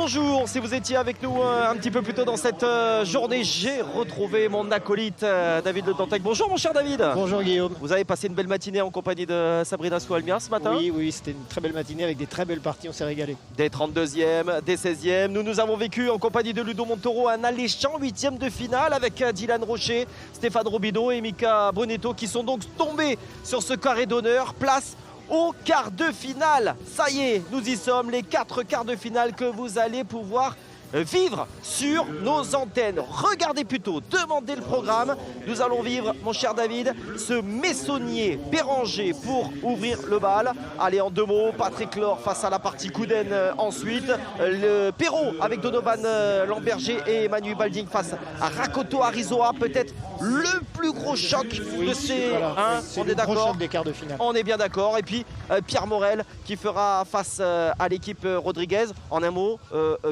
bonjour, si vous étiez avec nous un petit peu plus tôt dans cette journée, j'ai retrouvé mon acolyte David Le Dantec. Bonjour mon cher David. Bonjour Guillaume. Vous avez passé une belle matinée en compagnie de Sabrina Soualmia ce matin? Oui, c'était une très belle matinée avec des très belles parties, on s'est régalé. Des 32e, des 16e, nous avons vécu en compagnie de Ludo Montoro un alléchant 8e de finale avec Dylan Rocher, Stéphane Robideau et Mika Bonetto qui sont donc tombés sur ce carré d'honneur. Place au quart de finale. Ça y est, nous y sommes, les 4 quarts de finale que vous allez pouvoir vivre sur nos antennes. Regardez plutôt, demandez le programme. Nous allons vivre, mon cher David, ce Messonnier Béranger pour ouvrir le bal. Allez, en 2 mots, Patrick Laure face à la partie Couden ensuite. Le Perrault avec Donovan Lamberger et Emmanuel Balding face à Rakoto Arizoa. Peut-être le plus gros choc de ces... Voilà, on est d'accord des quarts de finale. On est bien d'accord. Et puis Pierre Morel qui fera face à l'équipe Rodriguez. En un mot,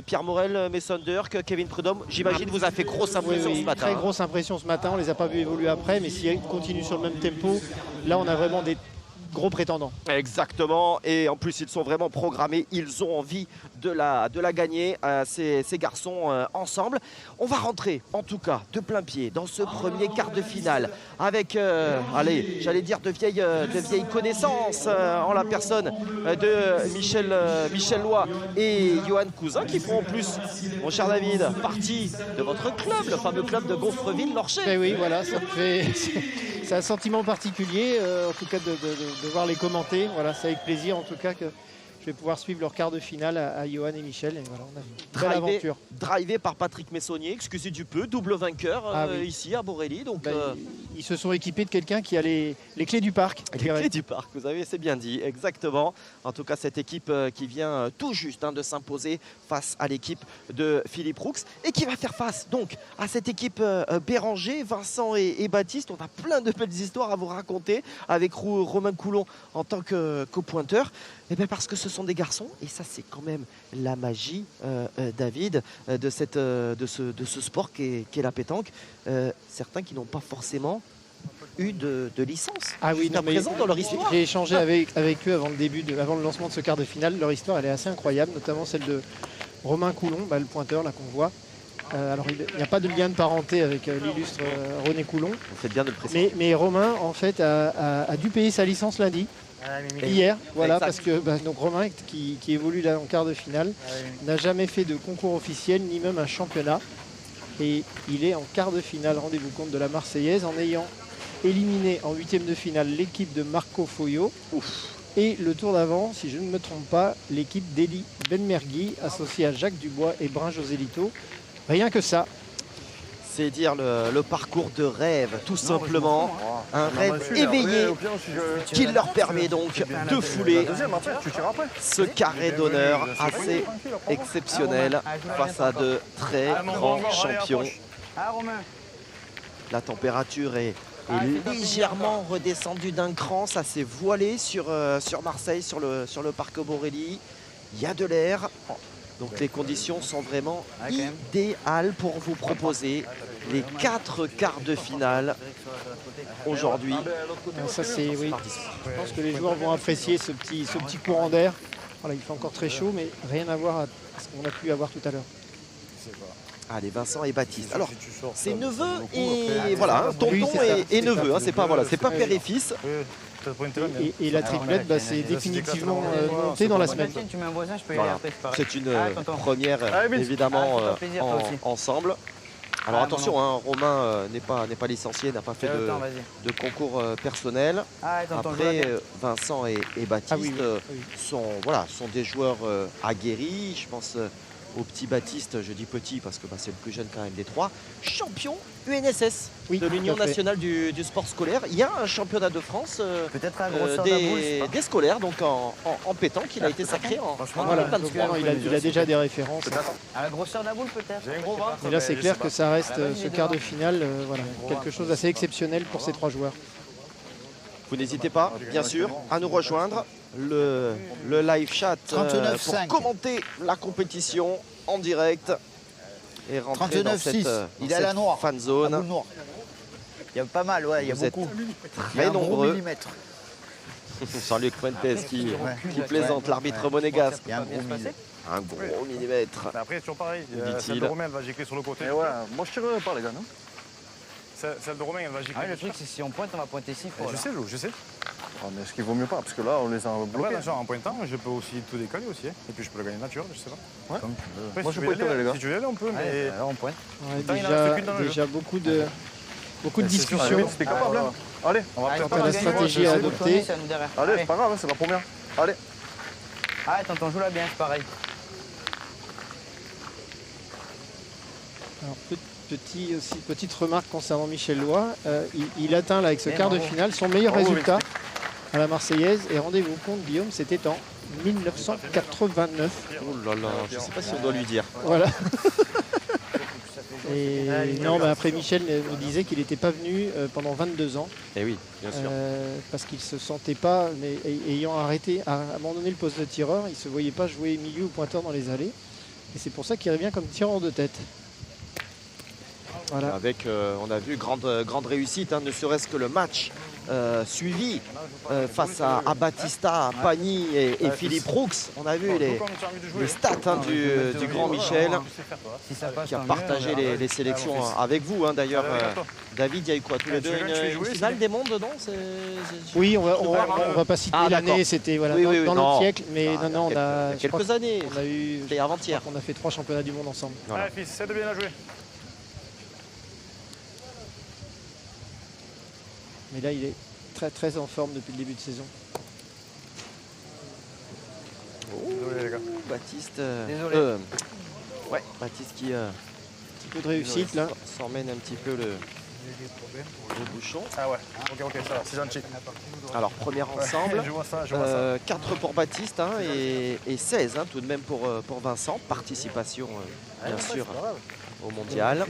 Pierre Morel, Messonder, Kevin Prudhomme, j'imagine vous a fait grosse impression ce matin. Très grosse impression ce matin, on les a pas vus évoluer après, mais s'ils continuent sur le même tempo, là on a vraiment des gros prétendants. Exactement, et en plus ils sont vraiment programmés, ils ont envie de la gagner, ces garçons ensemble. On va rentrer en tout cas de plein pied dans ce premier quart de finale avec, allez, j'allais dire de vieilles connaissances en la personne de Michel Loy et Johan Cousin qui font en plus, mon cher David, partie de votre club, le fameux club de Gonfreville-Lorcher. Ben oui, voilà, ça me fait... C'est un sentiment particulier, en tout cas de voir les commenter. Voilà, c'est avec plaisir en tout cas que je vais pouvoir suivre leur quart de finale à Johan et Michel. Et voilà, on a une belle aventure. Drivé par Patrick Messonnier, excusez du peu, double vainqueur oui. ici à Borelli. Donc, ils se sont équipés de quelqu'un qui a les clés du parc. les clés du parc, vous avez, c'est bien dit, exactement. En tout cas, cette équipe qui vient tout juste de s'imposer face à l'équipe de Philippe Roux et qui va faire face donc à cette équipe Béranger, Vincent et Baptiste. On a plein de belles histoires à vous raconter avec Romain Coulon en tant que pointeur. Et bien parce que ce sont des garçons, et ça c'est quand même la magie, David, de ce sport qu'est la pétanque. Certains qui n'ont pas forcément eu de licence jusqu'à présent dans leur histoire. J'ai échangé avec eux avant le lancement de ce quart de finale. Leur histoire elle est assez incroyable, notamment celle de Romain Coulon, le pointeur là qu'on voit. Alors il n'y a pas de lien de parenté avec l'illustre René Coulon. Vous faites bien de le préciser. Mais Romain en fait a dû payer sa licence lundi. Hier, voilà, exact. parce que donc Romain qui évolue là en quart de finale n'a jamais fait de concours officiel ni même un championnat et il est en quart de finale, rendez-vous compte, de la Marseillaise en ayant éliminé en 8e de finale l'équipe de Marco Foyo. Et le tour d'avant, si je ne me trompe pas, l'équipe d'Eli Benmergui associée à Jacques Dubois et Brun Joselito. Rien que ça. C'est dire le parcours de rêve, tout simplement. Un rêve éveillé qui leur permet donc de fouler ce carré d'honneur assez exceptionnel face à de très grands champions. La température est légèrement redescendue d'un cran, ça s'est voilé sur Marseille, sur le parc Borelli. Il y a de l'air. Donc les conditions sont vraiment idéales pour vous proposer les 4 quarts de finale aujourd'hui. Ça c'est oui. Je pense que les joueurs vont apprécier ce petit courant d'air. Voilà, il fait encore très chaud, mais rien à voir à ce qu'on a pu avoir tout à l'heure. Allez, Vincent et Baptiste. Alors, c'est neveu et voilà, tonton et neveu. C'est pas père et fils. Et la triplette, c'est définitivement monté dans la semaine. Voilà. C'est une première, évidemment, ensemble. Alors attention, Romain n'est pas licencié, n'a pas fait de concours personnel. Après, Vincent et Baptiste sont des joueurs aguerris. Je pense au petit Baptiste, je dis petit parce que c'est le plus jeune quand même des 3, champion UNSS de l'Union nationale du sport scolaire. Il y a un championnat de France des scolaires, donc en pétanque, il a été sacré en 2023. Il a déjà des références. À la grosseur de la boule peut-être. Et là c'est clair que ça reste ce quart de finale, quelque chose d'assez exceptionnel pour ces 3 joueurs. Vous n'hésitez pas, bien sûr, à nous rejoindre. Le live chat pour commenter la compétition en direct et rentrer dans cette fan zone. Il y a pas mal, il y a beaucoup. Très nombreux. Jean-Luc Fuentes qui plaisante, l'arbitre monégasque. Il y a un gros Un gros millimètre. Mais après, c'est toujours pareil. Dit-il. Celle de Romain, elle va gicler sur le côté. Mais ouais, moi je tire pas les gars, non? Celle de Romain, elle va gicler. Ah, le truc, c'est si on pointe, on va pointer 6 fois. Je sais, je sais. Oh, mais est-ce qu'il vaut mieux pas? Parce que là, on les a Après, bloqués. attention, en pointant, je peux aussi tout décaler aussi. Et puis je peux le gagner naturel, je sais pas. Ouais. Comme tu veux. Après, Moi, si je tu veux peux y aller, les gars. Si tu veux y aller, on peut. Mais Alors on pointe. Ouais, Tant, il en reste qu'une dans le déjà beaucoup de c'est discussions. sûr, c'était capable. hein. Allez, on va Allez, peut-être quant à pas la gagner. stratégie à adopter. C'est à nous derrière. Allez, c'est pas grave, c'est la première. Allez. Ah, tonton, joue là bien, c'est pareil. Alors, petite remarque concernant Michel Loy. Il atteint là avec ce quart de finale son meilleur Bravo, résultat à la Marseillaise. Et rendez-vous compte, Guillaume, c'était en 1989. Oh là là, je sais pas si on doit lui dire. Voilà. Et non, bah après Michel nous disait qu'il n'était pas venu pendant 22 ans Eh oui, bien sûr. parce qu'il se sentait pas, mais ayant arrêté, abandonné le poste de tireur, il se voyait pas jouer milieu ou pointeur dans les allées. Et c'est pour ça qu'il revient comme tireur de tête. Voilà. Avec, on a vu, grande réussite, hein, ne serait-ce que le match suivi face à Batista, Pagny et Philippe Roux. On a vu les stats hein, du grand Michel Si ça passe, qui a tant mieux, partagé on verra. les sélections avec vous. Hein, d'ailleurs, David, il y a eu quoi tous les deux une finale des mondes, non Oui, on va pas citer Ah, l'année, d'accord. c'était voilà, Oui, dans, oui, oui, dans non. notre siècle, mais Ah, non, on a je crois quelques années. qu'on a eu, C'était avant-hier. on a fait 3 championnats du monde ensemble. Voilà. Allez, fils, c'est de bien à jouer. Mais là, il est très en forme depuis le début de saison. Désolé, les gars. Baptiste. Désolé. Ouais, Baptiste qui Un petit peu de réussite là. s'emmène un petit peu le bouchon. Ah ouais, ok, ça va, c'est gentil. Alors, premier ensemble. Je vois ça, je vois ça. 4 pour Baptiste hein, et 16 hein, tout de même pour Vincent. Participation bien sûr au mondial.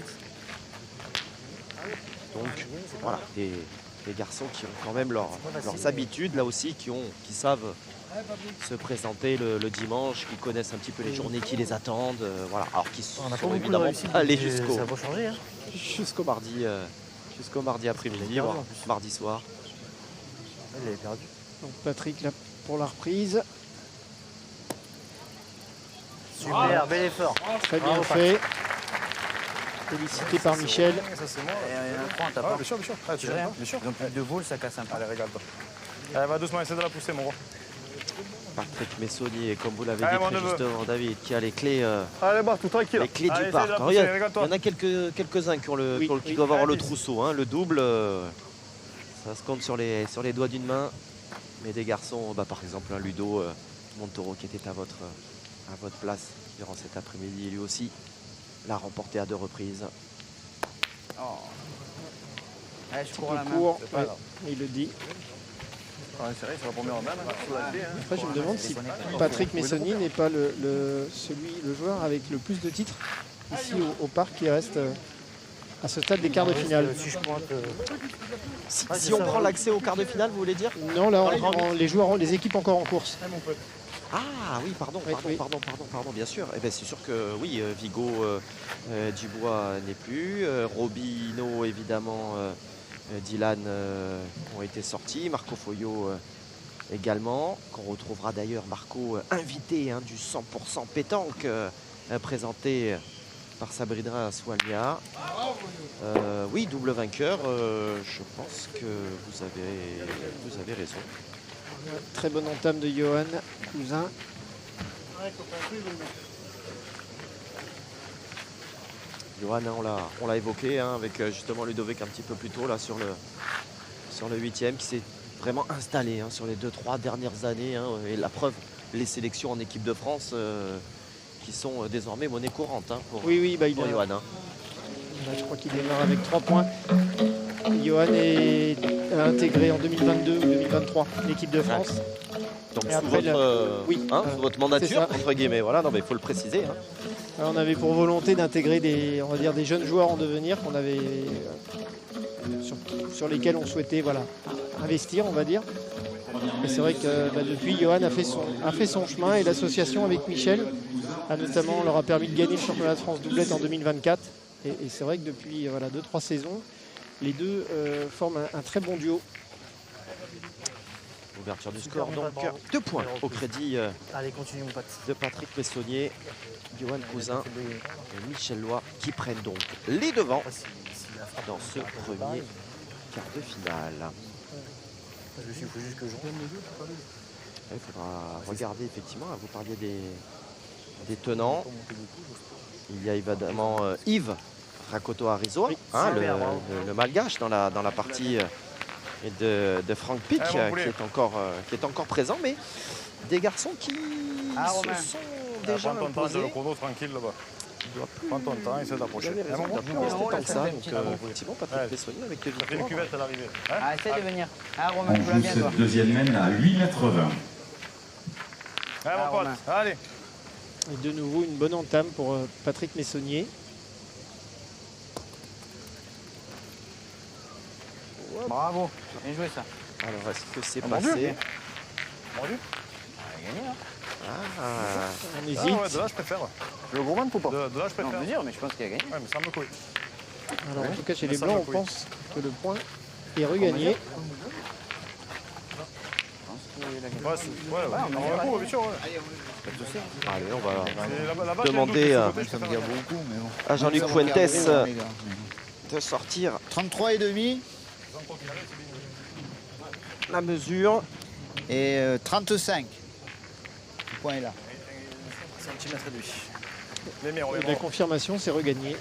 Donc voilà, des garçons qui ont quand même leurs habitudes là aussi, qui savent se présenter le dimanche, qui connaissent un petit peu les journées qui les attendent. Voilà, alors qui sont évidemment pas allés jusqu'au Ça va changer, hein. jusqu'au mardi après-midi, voire mardi soir. Il est perdu. Donc Patrick là pour la reprise. Super, bel effort. Très bien fait. Félicité par Michel. Ça, c'est moi. Et il y en a 3, t'as Ah, pas. bien sûr, bien sûr. Ah, tu gagnes pas, bien sûr. Ils ont plus de vol, ça casse un peu. Allez, régale-toi. Allez, va doucement essayer de la pousser, mon gros. Patrick Messonnier, comme vous l'avez Allez, dit mon très neveu. justement, David, qui a les clés, Allez, bah, tout tranquille. les clés Allez, du essaye parc. de la Alors, pousser, il y régale-toi. en a quelques-uns qui, Oui, qui doivent avoir Allez, le vite. trousseau. Hein. Le double, ça se compte sur les doigts d'une main. Mais des garçons, bah, par exemple, un Ludo Montoro qui était à votre place durant cet après-midi, lui aussi l'a remporté à 2 reprises. Allez, je Un cours peu la main. court, c'est pas ouais, grave. il le dit. Ah, c'est vrai, c'est la première main. Après, je me demande si Patrick Messonnier n'est pas le joueur avec le plus de titres ici au parc qui reste à ce stade des quarts de finale. Si je pointe. Si on prend l'accès au quart de finale, vous voulez dire? Non, là, on prend les équipes encore en course. Ah oui, pardon, Oui. bien sûr. Eh ben, c'est sûr que oui, Vigo Dubois n'est plus. Robino, évidemment, Dylan ont été sortis. Marco Foyo également, qu'on retrouvera d'ailleurs, Marco, invité hein, du 100% pétanque, présenté par Sabrina Soualia. Oui, double vainqueur, je pense que vous avez raison. Très bonne entame de Johan Cousin. Johan, hein, on l'a évoqué hein, avec justement Ludovic un petit peu plus tôt là, sur le 8e qui s'est vraiment installé hein, sur les 2-3 dernières années. Hein, et la preuve, les sélections en équipe de France qui sont désormais monnaie courante hein, pour Oui, bah, Johan. Hein. Là, je crois qu'il démarre avec 3 points. Johan est intégré en 2022 ou 2023 l'équipe de France. Donc Et sous après, sous votre mandature, c'est ça. entre guillemets. Voilà, non mais il faut le préciser. Hein. Alors, on avait pour volonté d'intégrer des jeunes joueurs en devenir qu'on avait sur lesquels on souhaitait investir, on va dire. Et c'est vrai que depuis, Johan a fait son chemin et l'association avec Michel a notamment leur a permis de gagner le championnat de France doublette en 2024. Et c'est vrai que depuis 2-3 saisons, les deux forment un très bon duo. Ouverture du Super, score, mon pote, donc bravo. 2 points Belle au reprise. crédit Allez, continue mon pote. de Patrick Messonnier, Johan Cousin et Michel Loy qui prennent donc les devants dans ce premier quart de finale. Je suis, il faut juste que je rentre. Il faudra regarder effectivement, vous parliez des tenants. Il y a évidemment Yves Rakoto Arizoa, hein, super, bravo. le malgache dans la partie de Frank Pic Ah, bon poulet. qui est encore présent, mais des garçons qui Ah, se Romain. sont déjà Prends ton temps, imposés. le chrono tranquille là-bas. Il doit plus, Prends ton temps, essaie vous d'approcher. avez raison, il doit plus rester tant que ça. Donc effectivement, Patrick Ouais. Messonnier avec Ça fait une victoire. cuvette à l'arrivée. Hein? Ah, essaye de venir. Ah, Romain, On tu la joue bien, toi. cette deuxième main à 8,20 m. Allez, mon pote, Romain. allez. Et de nouveau, une bonne entame pour Patrick Messonnier. Bravo. Bien joué, ça. Alors, est-ce que c'est Mordu. passé? Mordu. Il a gagné, hein. Ah, On Ah hésite. ouais, de là je préfère. Le gros ventre ou pas De là je Non, préfère. on peut dire, mais je pense qu'il a gagné. Ouais, mais ça me couille. Alors, en tout cas, chez Mais les ça, Blancs, je on pense que le point est regagné. Je pense qu'il a gagné. Ouais, on a on va gagné. bien sûr. Ouais. allez, on va C'est là-bas, demander j'ai un à doute de ce côté, je préfère. beaucoup, mais bon. à Jean-Luc Ça va Fuentes regarder, les gars. de sortir 33,5 la mesure. et 35. Le point est là. Centimètre et demi. Les meilleurs, Et les la bons. confirmation, c'est regagné.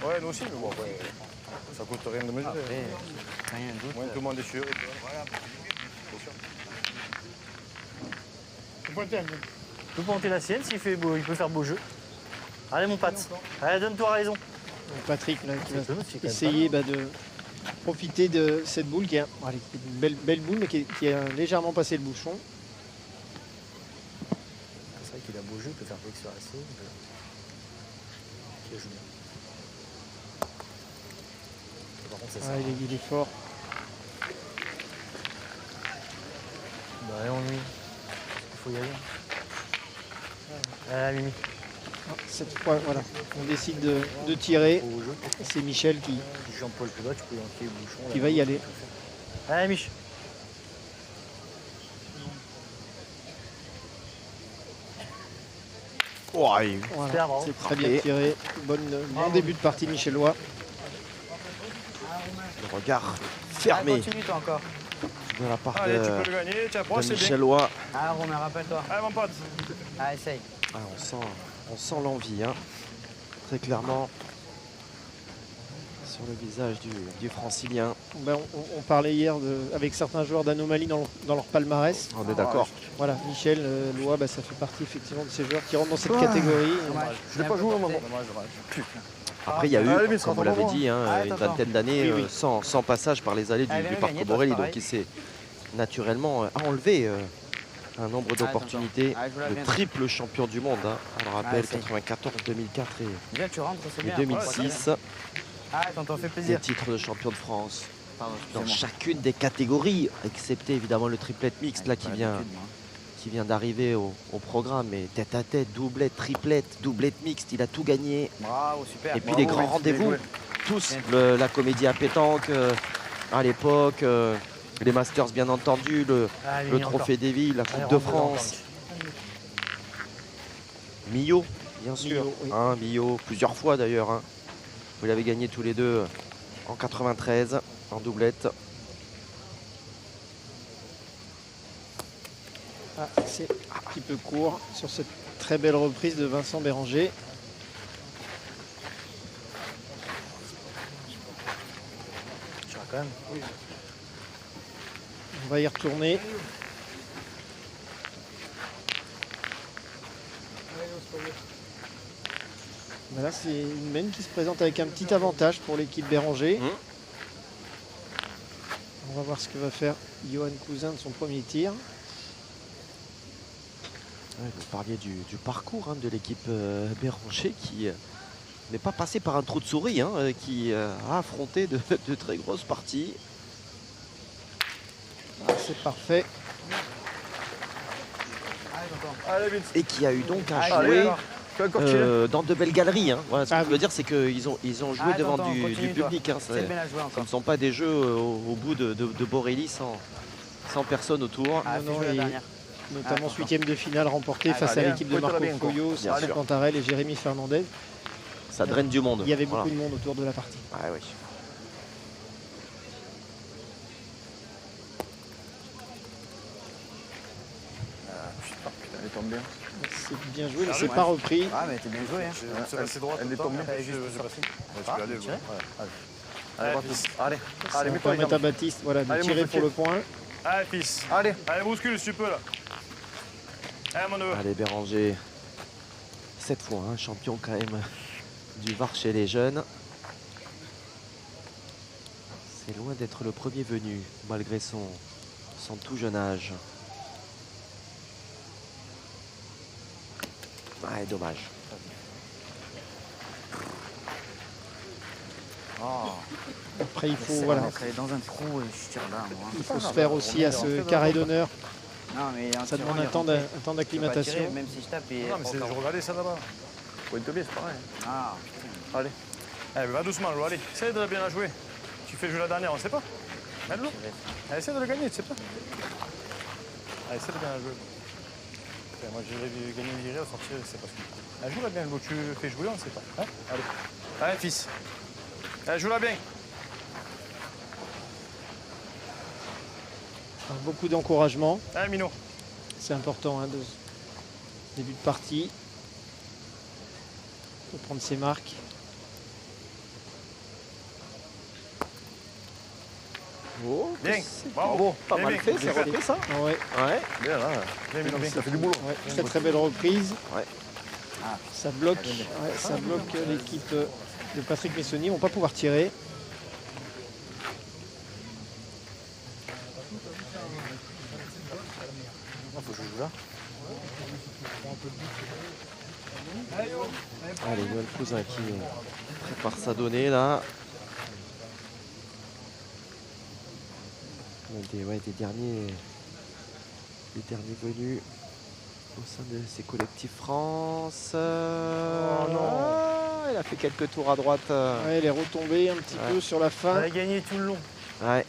Ouais, nous aussi, mais bon, après, ça coûte rien de mesurer. Après, rien de doute. Moins tout le monde est sûr. Tu peux monter la sienne s'il fait beau, il peut faire beau jeu. Allez, mon pote. Allez, donne-toi raison. Donc, Patrick là, qui va C'est quand même essayer de profiter de cette boule qui est allez, qui est une belle boule, mais qui a légèrement passé le bouchon. C'est vrai qu'il a beau jeu, il peut faire flexion assez. Il joue bien. Par contre, c'est ça. Ah, il est fort. Bah, allez, on lui. Il faut y aller. Allez, Mimi. Ah, cette fois, voilà, on décide de tirer. Au jeu. C'est Michel qui Si Jean-Paul plus bas, tu peux enfiler le bouchon. là. va y aller. Allez, Mich. Ouais, Voilà, Super, bravo. c'est très bien tiré. Bon début de partie Michellois. le regard Allez, fermé continue, toi encore. de la part Allez, tu de peux le gagner, tu approches, c'est bien. Michel Loy. Ah, Romain, rappelle-toi. Allez, mon pote. Ah, essaye. Ah, on sent l'envie, hein. Très clairement, sur le visage du francilien. Ben, on parlait hier avec certains joueurs d'anomalie dans leur palmarès. On est d'accord. Voilà, Michel Loy, ça fait partie effectivement de ces joueurs qui rentrent dans cette catégorie. Je l'ai pas joué au moment. Après, il y a eu, Allez, mais comme vous c'est l'avez pas dit, hein, Ah, une attends. vingtaine d'années Oui, oui. sans passage par les allées Ah, du bien parc gagné, Borelli. toi, Donc, c'est il s'est naturellement enlevé un nombre attends, d'opportunités. attends. Ah, je la Le viens. triple champion du monde. Hein. On le rappelle, c'est- 94, 2004 Bien, tu rentres, c'est et bien. 2006. Ah, t'en fais Des plaisir. titres de champion de France Pardon, dans excusez-moi. chacune des catégories, excepté évidemment le triplette mixte là qui vient d'arriver au programme. Mais tête à tête, doublette, triplette, doublette mixte, il a tout gagné. Bravo, super. Et puis Bravo, les grands Vinci, rendez-vous, bien joué. tous, la comédie à pétanque à l'époque, les Masters bien entendu, le Allez, Trophée des Villes, la Allez, Coupe de rentre dedans, France, Millau, bien sûr, Millau, oui. hein, Millau, plusieurs fois d'ailleurs. Hein. Vous l'avez gagné tous les deux en 93 en doublette. Ah, c'est un petit peu court sur cette très belle reprise de Vincent Béranger. Tu vois, quand même. On va y retourner. Voilà, c'est une main qui se présente avec un petit avantage pour l'équipe Béranger. On va voir ce que va faire Johan Cousin de son premier tir. Ouais, vous parliez du parcours hein, de l'équipe Béranger qui n'est pas passé par un trou de souris, hein, qui a affronté de très grosses parties. Ah, c'est parfait. Allez, tonton. Allez, vite. Et qui a eu donc à Allez, jouer alors. Fais encore tirer. dans de belles galeries. Hein. Voilà, ce que Ah je veux dire, c'est qu'ils ont joué Ah, devant attends, du continue, toi. public. Hein. C'est bien à jouer Ce encore. ne sont pas des jeux au bout de Borély sans personne autour. Ah, Non, fais jouer la et- dernière. Notamment Ah, ce 8e de finale remporté Ah, face allez, à l'équipe de pointe-la Marco bien, quoi. Foyo, Bien Sergio sûr. Cantarel et Jérémy Fernandez. Ça draine du monde. Il y avait Voilà. beaucoup de monde autour de la partie. Ah, oui. Putain, elle tombe bien. C'est bien joué, mais c'est pas repris. Ah, mais t'es bien joué. Hein. C'est passé droite. Elle est tombée. Elle est juste Je sais pas si. Ouais, tu Ah, peux aller. tirer. Ouais. Allez. Allez, Allez, fils. allez. Ça Allez, va mets-toi les permettre à jambes. Baptiste voilà, de Allez, mon tirer petit. pour le point. Allez, fils. Allez. Allez, bouscule si tu peux là. Allez, mon neveu. Allez, Béranger. 7 fois, hein, champion quand même du VAR chez les jeunes. C'est loin d'être le premier venu, malgré son tout jeune âge. Ouais, dommage. Après, il faut, C'est voilà, mettre dans un trou et je tire là, moi. il faut se faire aussi à ce carré d'honneur. Non, mais en Ça tirant, demande il un temps rentre. un temps Je peux pas d'acclimatation. tirer, même si je tape. Et Non, mais c'est je regardais ça là-bas. Pointe bien, c'est pareil. Ah, Allez. Allez, va doucement, Lou, allez. Essaye de bien la jouer. Tu fais jouer la dernière, on sait pas. Allez, Lou. Allez, essaye de le gagner, tu sais pas. Allez, essaye de bien la jouer. Putain, moi, j'aurais vu gagner une virée, sortir, je sais pas. Allez, joue-la bien, Lou. Tu fais jouer, on sait pas. Hein, allez. Allez, fils. Allez, joue-la bien. Beaucoup d'encouragement. Allez, Mino. C'est important hein, de début de partie. Faut prendre ses marques. Oh, Bien. c'est Bravo. pas Bien, mal bien. fait, c'est Bien repris ça. Ah ouais, Ouais. Bien là. Bien, Mino, bien. Ça fait du boulot. ouais, très très belle reprise. Ouais. Ça bloque, ça bloque l'équipe de Patrick Messonnier. Ils vont pas pouvoir tirer. Faut que je joue là. Allez, Yoann Cousin qui prépare sa donnée là. Des derniers venus au sein de ces collectifs France. Oh non. Il a fait quelques tours à droite. Ouais, elle est retombée un petit Ouais. peu sur la On fin. a gagné tout le long. Ouais.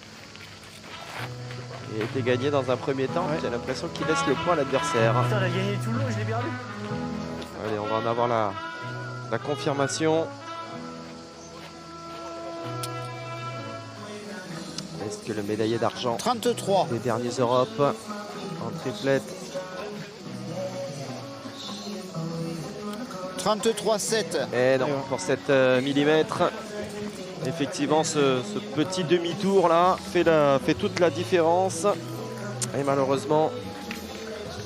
Il a été gagné dans un premier temps. Ouais. J'ai l'impression qu'il laisse le point à l'adversaire. Putain, on a gagné tout le long, je l'ai perdu. Allez, on va en avoir la confirmation. Est-ce que le médaillé d'argent 33. des derniers Europes en triplette? 33-7. Et non, Et ouais. pour 7 millimètres. Effectivement, ce petit demi-tour là fait toute la différence. Et malheureusement,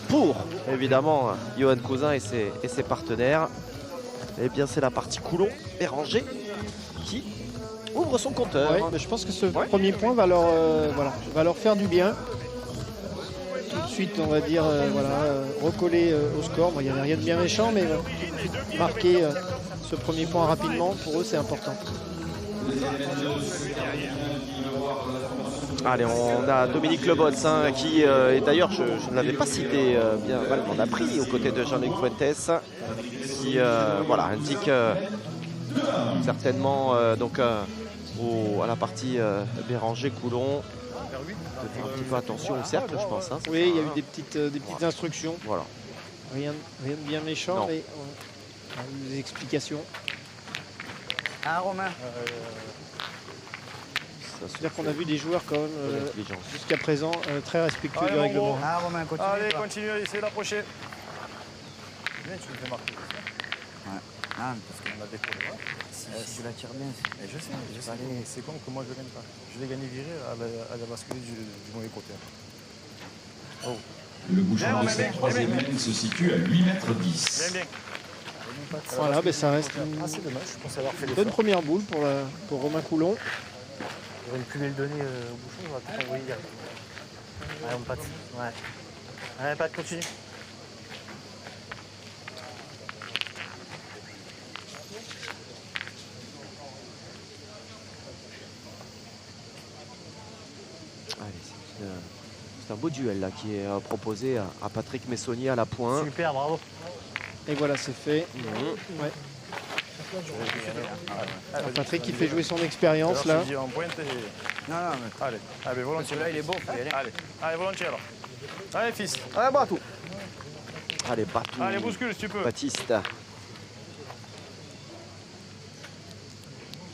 pour évidemment Yoann Cousin et ses partenaires, eh bien c'est la partie Coulon Béranger qui ouvre son compteur. Ouais, mais je pense que ce Ouais. premier point va leur faire du bien. Tout de suite, on va dire, recoller au score. Bon, il n'y avait rien de bien méchant, mais marquer ce premier point rapidement, pour eux, c'est important. Allez, on a Dominique Lebots qui, et d'ailleurs je ne l'avais pas cité bien, voilà, on a pris aux côtés de Jean-Luc Fuentes qui voilà, indique certainement donc à la partie Béranger-Coulon de faire un petit peu attention au cercle, je pense. Hein, c'est Oui, il y a ça, eu des petites instructions. Voilà. Rien de bien méchant, Non. mais on a eu des explications. Ah, Romain. Ça se C'est-à-dire qu'on a fait vu des joueurs quand même de l'intelligence. jusqu'à présent très respectueux Allez, du mon règlement. gros. Ah, Romain, continue. Allez, toi. continue, essayez d'approcher. Bien, tu me fais marquer. Ah, parce que On a décollé. si tu la tires bien, Et je sais, mais c'est con que moi je gagne pas. Je l'ai gagné viré, elle a basculé du mauvais côté. Le bouchon Bien, de bien, cette bien, troisième bien. laine se situe à 8 mètres 10. Bien, bien. Voilà, ben ça reste une Ah, c'est dommage, je pensais avoir fait les bonne première boule pour Romain Coulon. J'aurais pu le donner au bouchon, j'aurais pu t'envoyer direct. Allez, on patte. Ouais. Allez, patte, continue. Allez, c'est un beau duel là qui est proposé à Patrick Messonnier à la pointe. Super, bravo. Et voilà, c'est fait. Ouais. Alors, Patrick qui fait jouer son expérience là. Je dis en pointe et... Non, non, mais Allez, allez, volontiers. celui-là, il est beau, faut y aller. Allez, allez, volontiers alors. Allez, fils. Allez, Batou. Allez, Batou. Allez, bouscule si tu peux. Baptiste.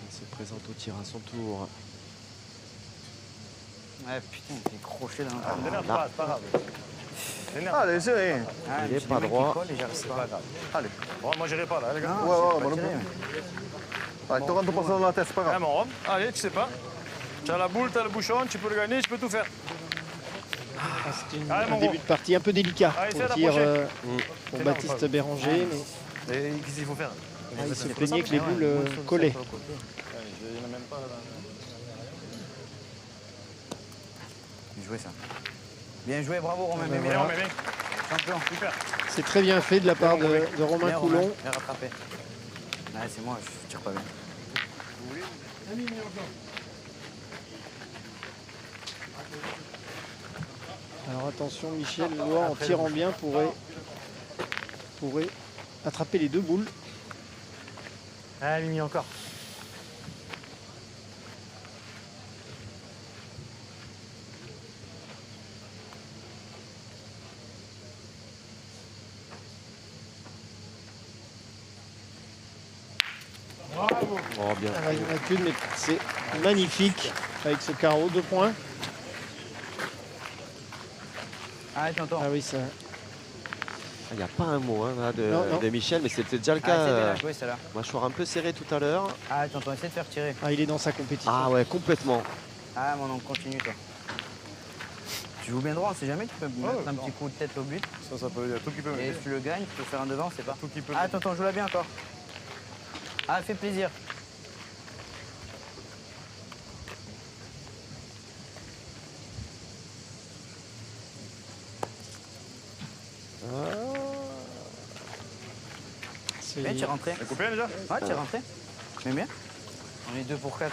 Il se présente au tir à son tour. Ouais, putain, il est croché dans Ah, le t'énerve là. pas, c'est pas grave. T'énerve. Allez, c'est rien. Il est pas droit. C'est pas grave. Allez. Bon, moi, j'irai pas là, les gars. Non, Ouais, c'est ouais, pas moi non tiré, plus. mais- Allez, te rentre pas ça dans la tête, c'est pas Eh, grave. mon Rome, allez, tu sais pas. Tu as la boule, tu as le bouchon, tu peux le gagner, tu peux tout faire. Ah, c'était Allez, un mon début gros. de partie un peu délicat Allez, au essaie tir d'approcher. pour C'est Baptiste énorme, Béranger. Mais Et qu'est-ce qu'il faut faire il se plaignait que les boules collaient. Il n'y en a même pas là. Bien joué, ça. Bien joué, bravo, Romain. ben Bien, Bien, voilà. mais bien. champion. Super. C'est très bien fait de la part de Romain Bien, Coulon. Bien rattrapé. Ouais, c'est moi, je tire pas bien. Alors attention, Michel Lois en tirant bien pourrait attraper les deux boules. Ah, Mimi encore. Oh, bien. Ah, il n'y en a qu'une, mais c'est magnifique avec ce carreau, 2 points. Ah, t'entends. Ah oui, ça. Il n'y a pas un mot hein, là, Non, non. de Michel, mais c'était déjà le Ah, cas. c'est bien joué, celle-là. Mâchoire un peu serrée tout à l'heure. Ah, t'entends, essaie de faire tirer. Ah, il est dans sa compétition. Ah ouais, complètement. Ah, mon oncle, continue, toi. Tu joues bien droit, on sait jamais, tu peux mettre un petit coup de tête au but. Ça peut, il y a tout qui peut Et m'aider. si tu le gagnes, tu peux faire un devant, c'est pas. Tout qui peut Ah, attends, joue-la bien encore. Ah, fais plaisir. C'est- Bien, tu es rentré. T'as coupé déjà Ouais, tu es rentré. J'aime bien. On est 2 pour 4.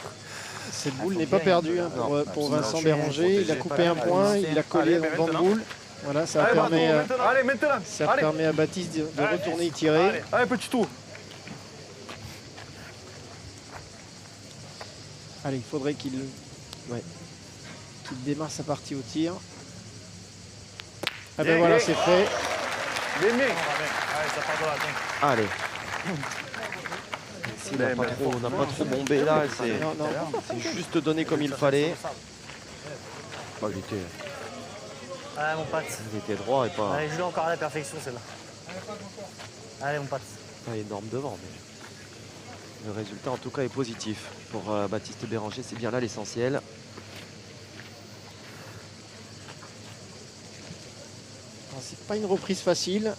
Cette boule faut n'est pas tirer. perdue hein, pour Vincent Béranger. Il a coupé un point, il a collé Allez, dans le maintenant. boule. Voilà, ça Allez, permet, maintenant. Allez, maintenant. ça Allez. permet à Baptiste de Allez. retourner y tirer. Allez. Allez, petit tour. Allez, il faudrait qu'il démarre sa partie au tir. Ah ben Bien, voilà, bien. c'est fait. Bien, bien. Allez, ça part de là, tiens. Allez. Ici, on n'a pas trop bombé là. Non, non. C'est juste donné comme il fallait. Oh, Allez mon pote, il était droit et pas, allez joue encore à la perfection celle-là. Allez mon pote. pas énorme devant. Mais le résultat en tout cas est positif pour Baptiste Béranger. C'est bien là l'essentiel. Alors, c'est pas une reprise facile.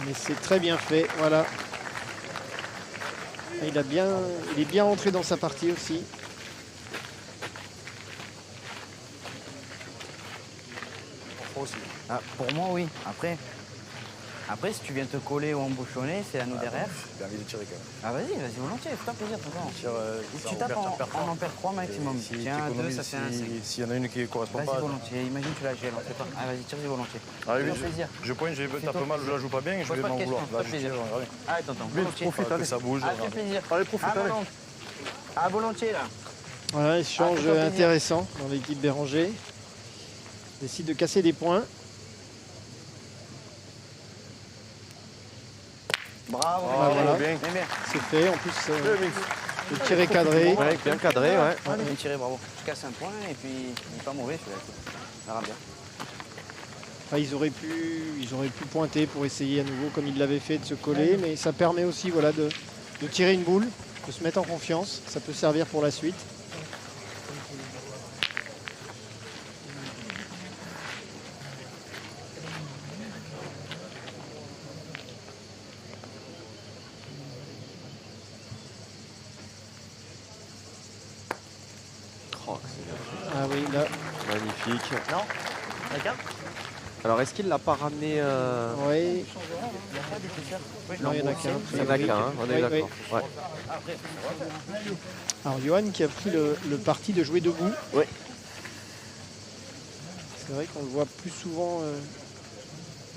Mais c'est très bien fait, voilà. Et il est bien rentré dans sa partie aussi. Ah, pour moi, oui. Après, si tu viens te coller ou embouchonner, c'est à nous derrière. J'ai envie de tirer quand même. Ah, vas-y, volontiers, fais-toi plaisir, tonton. Tire, Tu tapes, on en perd 3 maximum. Si Tiens, 2, ça fait un 5. S'il y en a une qui ne correspond Vas-y, pas. volontiers. Imagine, tu la gèles, on sait pas. Ah, vas-y, tire-y volontiers. Allez, Fais-toi plaisir. je pointe, j'ai Fais-toi tape mal, je la joue pas bien, je Pose vais pas de m'en questions, vouloir. fais-toi Là, je plaisir. tire, regardez. Allez, tonton, volontiers. Que ça bouge. Ah, fais regardez. plaisir. Allez, profite, Ah, allez. mon oncle. Ah, volontiers, là. Voilà, échange fais-toi plaisir. intéressant dans l'équipe Béranger. Décide de casser des points. Bravo. Ah, voilà. bien. Bien, bien. C'est fait. En plus, le tir est cadré. Ouais, bien cadré, ouais. Bien tiré, bravo. Je casse un point et puis il n'est pas mauvais celui-là. Ça ira bien. Enfin, ils auraient pu pointer pour essayer à nouveau comme ils l'avaient fait de se coller, mais ça permet aussi voilà, de tirer une boule, de se mettre en confiance. Ça peut servir pour la suite. Oh, c'est Ah oui, là, magnifique. Non. La carte. Alors, est-ce qu'il l'a pas ramené Oui. Oui, Non, il y en a qu'un. Il n'y en a qu'un, hein, on est Oui, d'accord. Ouais. Alors Johan qui a pris le parti de jouer debout. Oui. C'est vrai qu'on le voit plus souvent,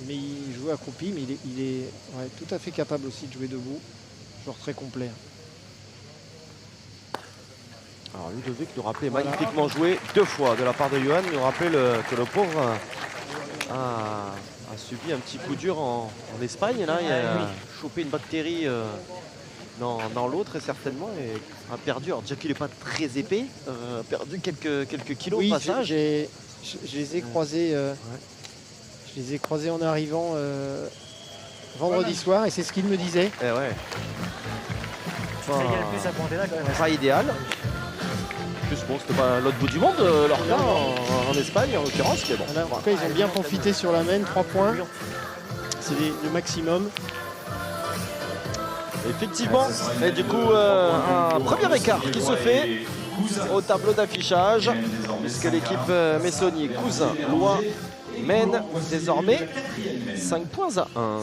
mais il joue accroupi, mais il est ouais, tout à fait capable aussi de jouer debout. Joueur très complet. Alors, Ludovic nous rappelait Voilà. magnifiquement joué 2 fois de la part de Johan, nous rappelait que le pauvre a subi un petit coup dur en Espagne. Là, il a chopé une bactérie dans l'eau très certainement et a perdu. Alors déjà qu'il n'est pas très épais, a perdu quelques kilos Oui, au passage. je les ai croisés. Je les ai croisés en arrivant vendredi soir et c'est ce qu'il me disait. Eh ouais. Tu te régales plus à compter là quand même. Pas idéal. En plus, bon, c'était pas l'autre bout du monde, leur cas, en Espagne en l'occurrence, mais bon. Voilà, en tout cas, ils ont bien profité sur la main, 3 points. C'est le maximum. Effectivement, et du coup, un premier écart qui se fait au tableau d'affichage, puisque l'équipe Messonnier, Cousin, Loin mène désormais 5 points à 1.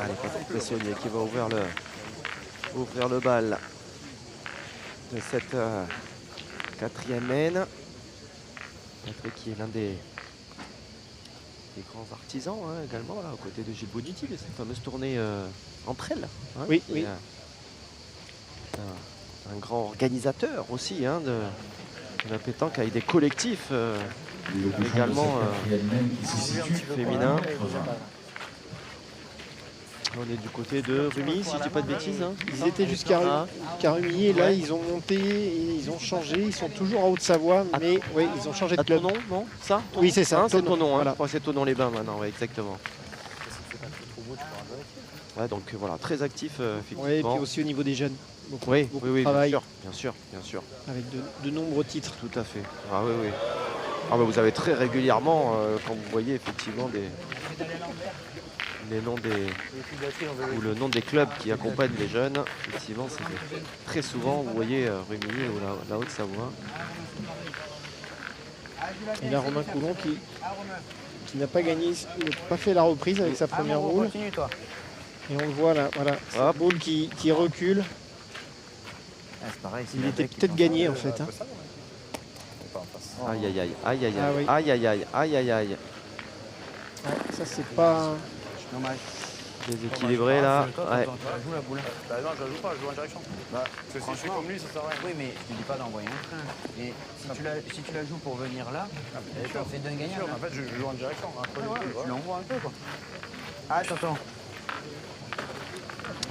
Allez, Patrick Messonnier qui va ouvrir le bal de cette quatrième main. Patrick qui est l'un des grands artisans également, là, aux côtés de Gilles Boniti, de cette fameuse tournée entre elles. Oui, oui. Un grand organisateur aussi de la pétanque avec des collectifs également féminins. On est du côté de Rumi, si je dis pas de bêtises. Ils étaient jusqu'à Rumilly et là ils ont monté, et ils ont changé. Ils sont toujours en Haute-Savoie, mais oui, ils ont changé de À club. Tonon, non ça Oui, c'est ça. C'est Tonon, Voilà. je crois que c'est Tonon-les-Bains maintenant, ouais, exactement. Ouais, donc voilà, très actif Oui, et effectivement. puis aussi au niveau des jeunes. Beaucoup, Oui, beaucoup oui, de oui, travail bien sûr. avec de nombreux titres. Tout à fait. Ah oui, oui. Ah, bah, vous avez très régulièrement, quand vous voyez effectivement les noms ou le nom des clubs qui accompagnent les jeunes, effectivement, c'est très souvent, vous voyez Rumilly ou la Haute-Savoie. Et là, Romain Coulon qui n'a pas gagné, il n'a pas fait la reprise avec sa première boule. Continue, toi. Et on le voit là, voilà, sa Hop. boule qui recule. Ah, c'est pareil. Il était peut-être gagné en fait. Hein. Aïe aïe aïe, aïe aïe Ah aïe, oui. aïe aïe aïe, aïe aïe aïe. Ouais, ça c'est pas. Dommage. Déséquilibré là. Ouais. Joue la boule. Bah non, je la joue pas, je joue en direction. Parce que si je fais franchement, comme lui, ça sert à rien. Oui, mais je ne dis pas d'envoyer un train. Mais si tu la joues pour venir là, tu en fais d'un gagnant. En fait, je joue en direction. Entre les deux, Tu voilà. l'envoies un peu, quoi. Ah, attends.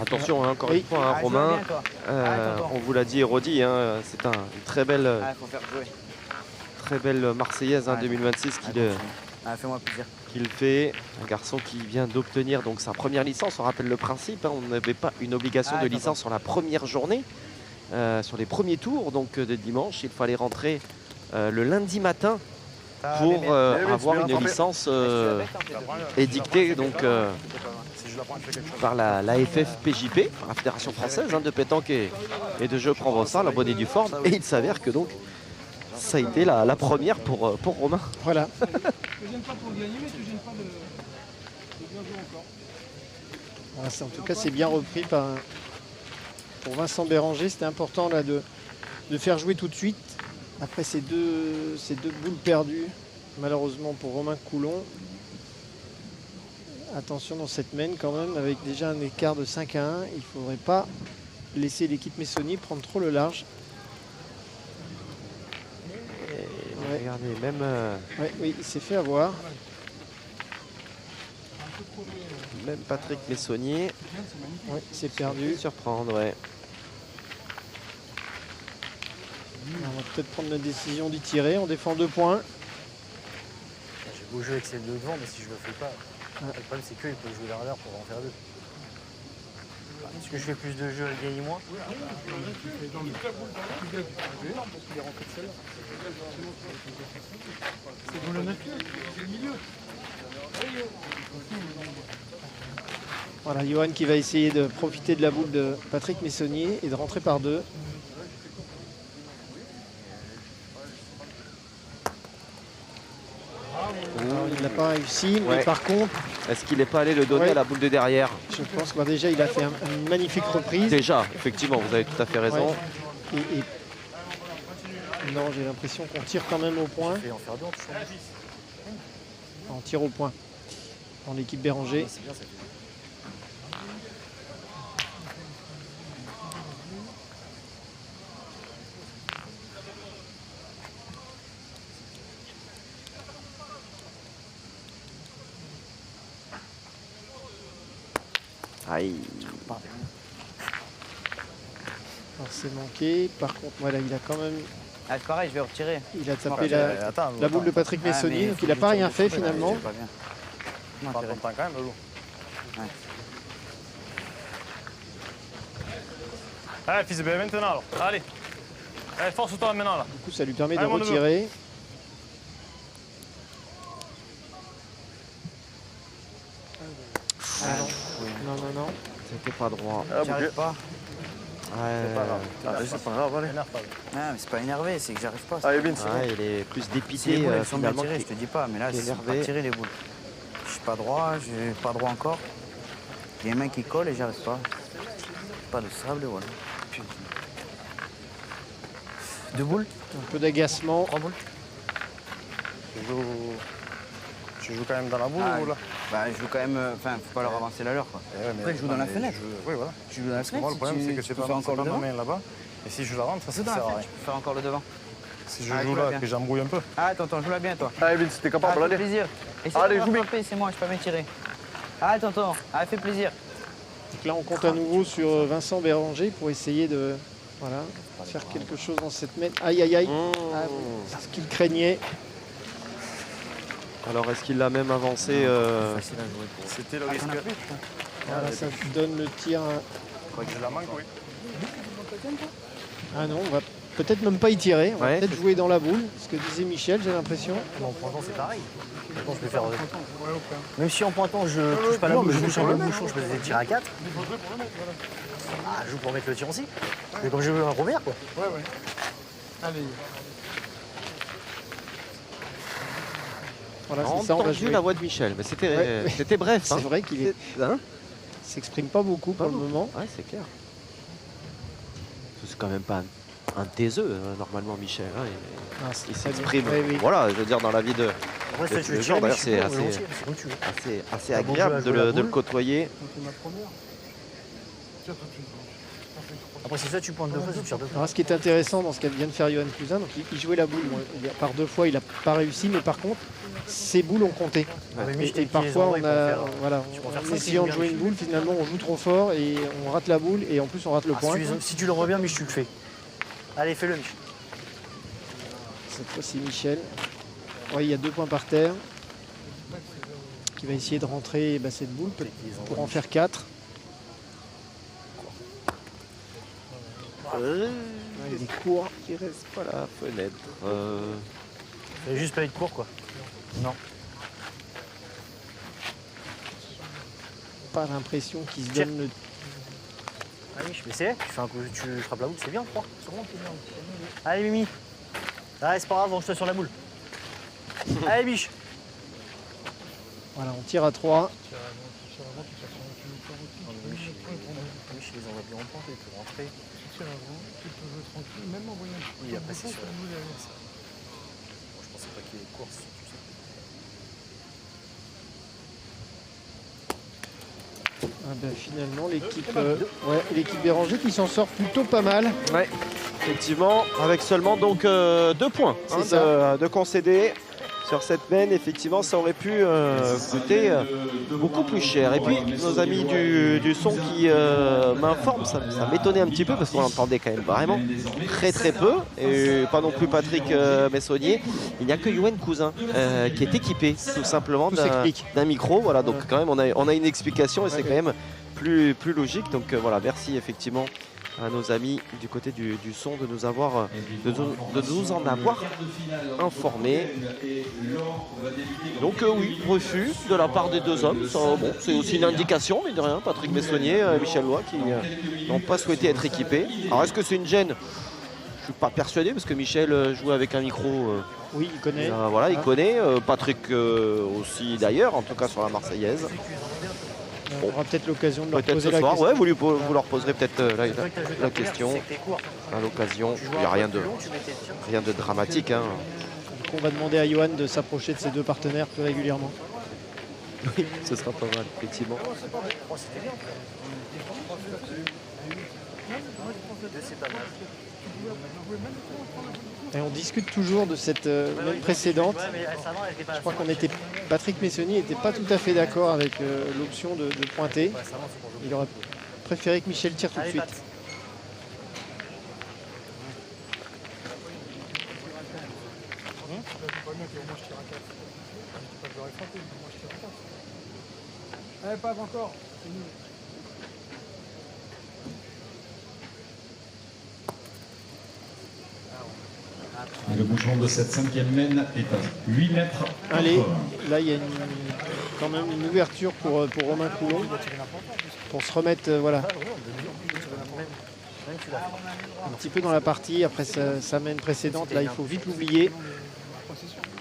Attention, encore Oui. une fois, Ah, Romain. bien, toi. Attends. On vous l'a dit et redit, c'est une très belle Faut faire jouer. Marseillaise Ouais. 2026 Fais-moi plaisir. qu'il fait. Un garçon qui vient d'obtenir donc sa première licence. On rappelle le principe, on n'avait pas une obligation de licence sur la première journée, sur les premiers tours donc de dimanche. Il fallait rentrer le lundi matin pour avoir une licence édictée donc, Si je la prends, je fais quelque chose. par la FFPJP, par la Fédération française de pétanque et de jeux provençal, la bonne et due forme. Et il s'avère que donc ça a été la première pour Romain. Voilà. Voilà, en tout cas, c'est bien repris pour Vincent Béranger. C'était important là, de faire jouer tout de suite. Après ces deux boules perdues, malheureusement pour Romain Coulon. Attention dans cette main quand même, avec déjà un écart de 5 à 1. Il ne faudrait pas laisser l'équipe Messonnier prendre trop le large. Ouais. Regardez, même Ouais, oui, il s'est fait avoir. Patrick Messonnier Ouais, c'est perdu. surprendre. Ouais. On va peut-être prendre la décision d'y tirer. On défend 2 points. J'ai beau jouer avec celle de devant, mais si je le fais pas, le problème c'est qu'ils peuvent jouer derrière pour en faire 2. Est-ce que je fais plus de jeux et gagne moins? Voilà, Johan qui va essayer de profiter de la boule de Patrick Messonnier et de rentrer par deux. Alors, il n'a pas réussi, mais Ouais. par contre, Est-ce qu'il n'est pas allé le donner Ouais. à la boule de derrière? je pense que déjà il a fait une magnifique reprise. Déjà, effectivement, vous avez tout à fait raison. Ouais. Non, j'ai l'impression qu'on tire quand même au point. Et en faire deux, on touche. On tire au point dans l'équipe Béranger. C'est bien, ça fait. Aïe. Alors c'est manqué. Par contre, voilà, il a quand même Ah, c'est pareil, je vais retirer. il a tapé Ouais, la, Attends, la boule de Patrick Ah, Messonnier, mais donc faut il n'a que pas je rien tire fait dessus, finalement. c'est pas bien. Non, Pas intérêt. ton temps quand même, Lolo. Ouais. Allez, fils de bébé, maintenant alors. Allez. Allez, force-toi maintenant là. Du coup, ça lui permet de Allez, mon neveu. retirer. Ah non, non, non. C'était pas droit. J'y arrive pas. Ouais. C'est pas grave, allez. Énerve pas. Ah, mais c'est pas énervé, c'est que j'arrive pas. Allez, Bin, c'est Ouais, il est plus Si les dépité boules elles sont bien finalement. tirées, je te dis pas, mais là, qui est c'est énervé. pas tiré les boules. Je suis pas droit, j'ai pas droit encore. Il y a un mec qui colle et j'arrive pas. Pas de sable, voilà. Putain. Deux boules? Un peu d'agacement. Trois boules? Tu joues quand même dans la boule Ah, ou là? Bah, je joue quand même. Enfin, faut pas leur avancer la leur, quoi. Eh ouais, mais- Après, je joue dans la mais fenêtre. Oui, voilà. Tu joues dans la Parce que moi, le problème, c'est que c'est pas, encore le ma devant. main là-bas. Et si je la rentre, ça C'est sert dans à la rien. fenêtre, tu peux faire encore le devant. Si je Ah, joue joue-la là, bien. que j'embrouille un peu. Ah, attends, joue-la bien, toi. Allez, Bin, si t'es Ah, capable, fais allez. plaisir. Essaye Allez, de joue bien. rattraper, c'est moi, je peux pas me tirer. Ah, tonton, ah, fais plaisir. Donc là, on compte à nouveau sur Vincent Béranger pour essayer de voilà, faire quelque chose dans cette mène. Aïe, aïe, aïe. Ah, c'est ce qu'il craignait. Alors, est-ce qu'il l'a même avancé Facile à jouer pour. C'était le Ah, risque. t'en as plus, putain. Voilà, ça donne le tir. Faudrait que je la manque, oui. Ah non, on va peut-être même pas y tirer. On va Ouais. peut-être jouer dans la boule. Ce que disait Michel, j'ai l'impression. En pointant, c'est pareil. Maintenant, je peux faire. Même si en pointant, je touche pas la boule, je bouge un peu le bouchon, je peux des tirs à 4. Ah, je joue pour mettre le tir aussi. Mais comme je veux un Robert, quoi. Voilà, On c'est ça, on a va entendu jouer. la voix de Michel, mais c'était Ouais. c'était bref. C'est Hein. vrai qu'il est- Hein s'exprime pas beaucoup pour le moment. Ouais, c'est clair. C'est quand même pas un taiseux, normalement, Michel. Hein. Ah, c'est Il très bien. s'exprime. Ouais, oui. Voilà, je veux dire, dans la vie de Après, tous si tu les veux jours, tirer, mais d'ailleurs, je suis c'est pour, assez- volontiers, c'est comme tu veux. assez Ah, bon, agréable je de vais à le, la de le boule. côtoyer. Après, c'est ça, tu pointes deux fois, tu tires deux fois. Alors, ce qui est intéressant dans ce qu'a vient de faire Johan Cousin, donc il jouait la boule. Bon, par deux fois, il n'a pas réussi, mais par contre, ses boules ont compté. Ah, mais Et, Mich, t'es et parfois, qui les on endroits, a, ils pourront faire- voilà, tu pourras faire en ça, essayant c'est de jouer bien. une boule, finalement, on joue trop fort et on rate la boule et en plus, on rate le Ah, point. si tu le reviens, Mich, tu le fais. Allez, fais-le, Mich. Cette fois-ci, Michel. Ouais, il y a 2 points par terre. Qui va essayer de rentrer cette boule pour en faire 4. Il est court. Il reste pas la fenêtre. Fais juste pas être court, quoi. Non. Pas l'impression qu'il se Tire. donne le. Ah, Mich, mais c'est, tu fais un coup, tu frappes la boule, c'est bien, 3. Allez, Mimi. Allez, c'est pas grave, range-toi sur la boule. Allez, Mich. Voilà, on tire à 3. Mich, il les envoie bien en pointe, il peut rentrer. Oui, après, c'est sûr. Je pensais pas qu'il y ait course, tu sais. Ah ben, finalement, l'équipe Béranger qui s'en sort plutôt pas mal. Ouais, effectivement, avec seulement donc 2 points C'est ça. de concéder sur cette mène. Effectivement, ça aurait pu coûter beaucoup plus cher. Et puis, nos amis du son qui m'informent, ça m'étonnait un petit peu parce qu'on l'entendait quand même vraiment très peu. Et pas non plus Patrick Messonnier. Il n'y a que Johan Cousin qui est équipé tout simplement Tout s'explique. d'un micro. Voilà, donc quand même, on a une explication et c'est quand même plus logique. Donc voilà, merci effectivement à nos amis du côté du son de nous avoir de nous en avoir informés. Donc oui, refus de la part des deux hommes. Ça, bon, c'est aussi une indication, mais de rien. Patrick Messonnier, Michel Loy qui n'ont pas souhaité être équipés. Alors est-ce que c'est une gêne? Je suis pas persuadé parce que Michel jouait avec un micro. Oui, il connaît. Voilà, il connaît. Patrick aussi d'ailleurs, en tout cas sur la Marseillaise. On aura peut-être l'occasion de leur Peut-être poser ce la soir, question. ouais, vous leur poserez peut-être la question à l'occasion. Il n'y a rien de dramatique. Hein. Donc on va demander à Johan de s'approcher de ses deux partenaires plus régulièrement. Oui, ce sera pas mal, effectivement. Et on discute toujours de cette même précédente. Je crois Patrick Messonnier n'était pas tout à fait d'accord avec l'option de pointer. Il aurait préféré que Michel tire tout de suite. Pas encore. Le bouchon de cette 5e mène est à 8 mètres. Allez, là il y a quand même une ouverture pour Romain Coulon. Pour se remettre voilà, un petit peu dans la partie après sa mène précédente. Là il faut vite l'oublier.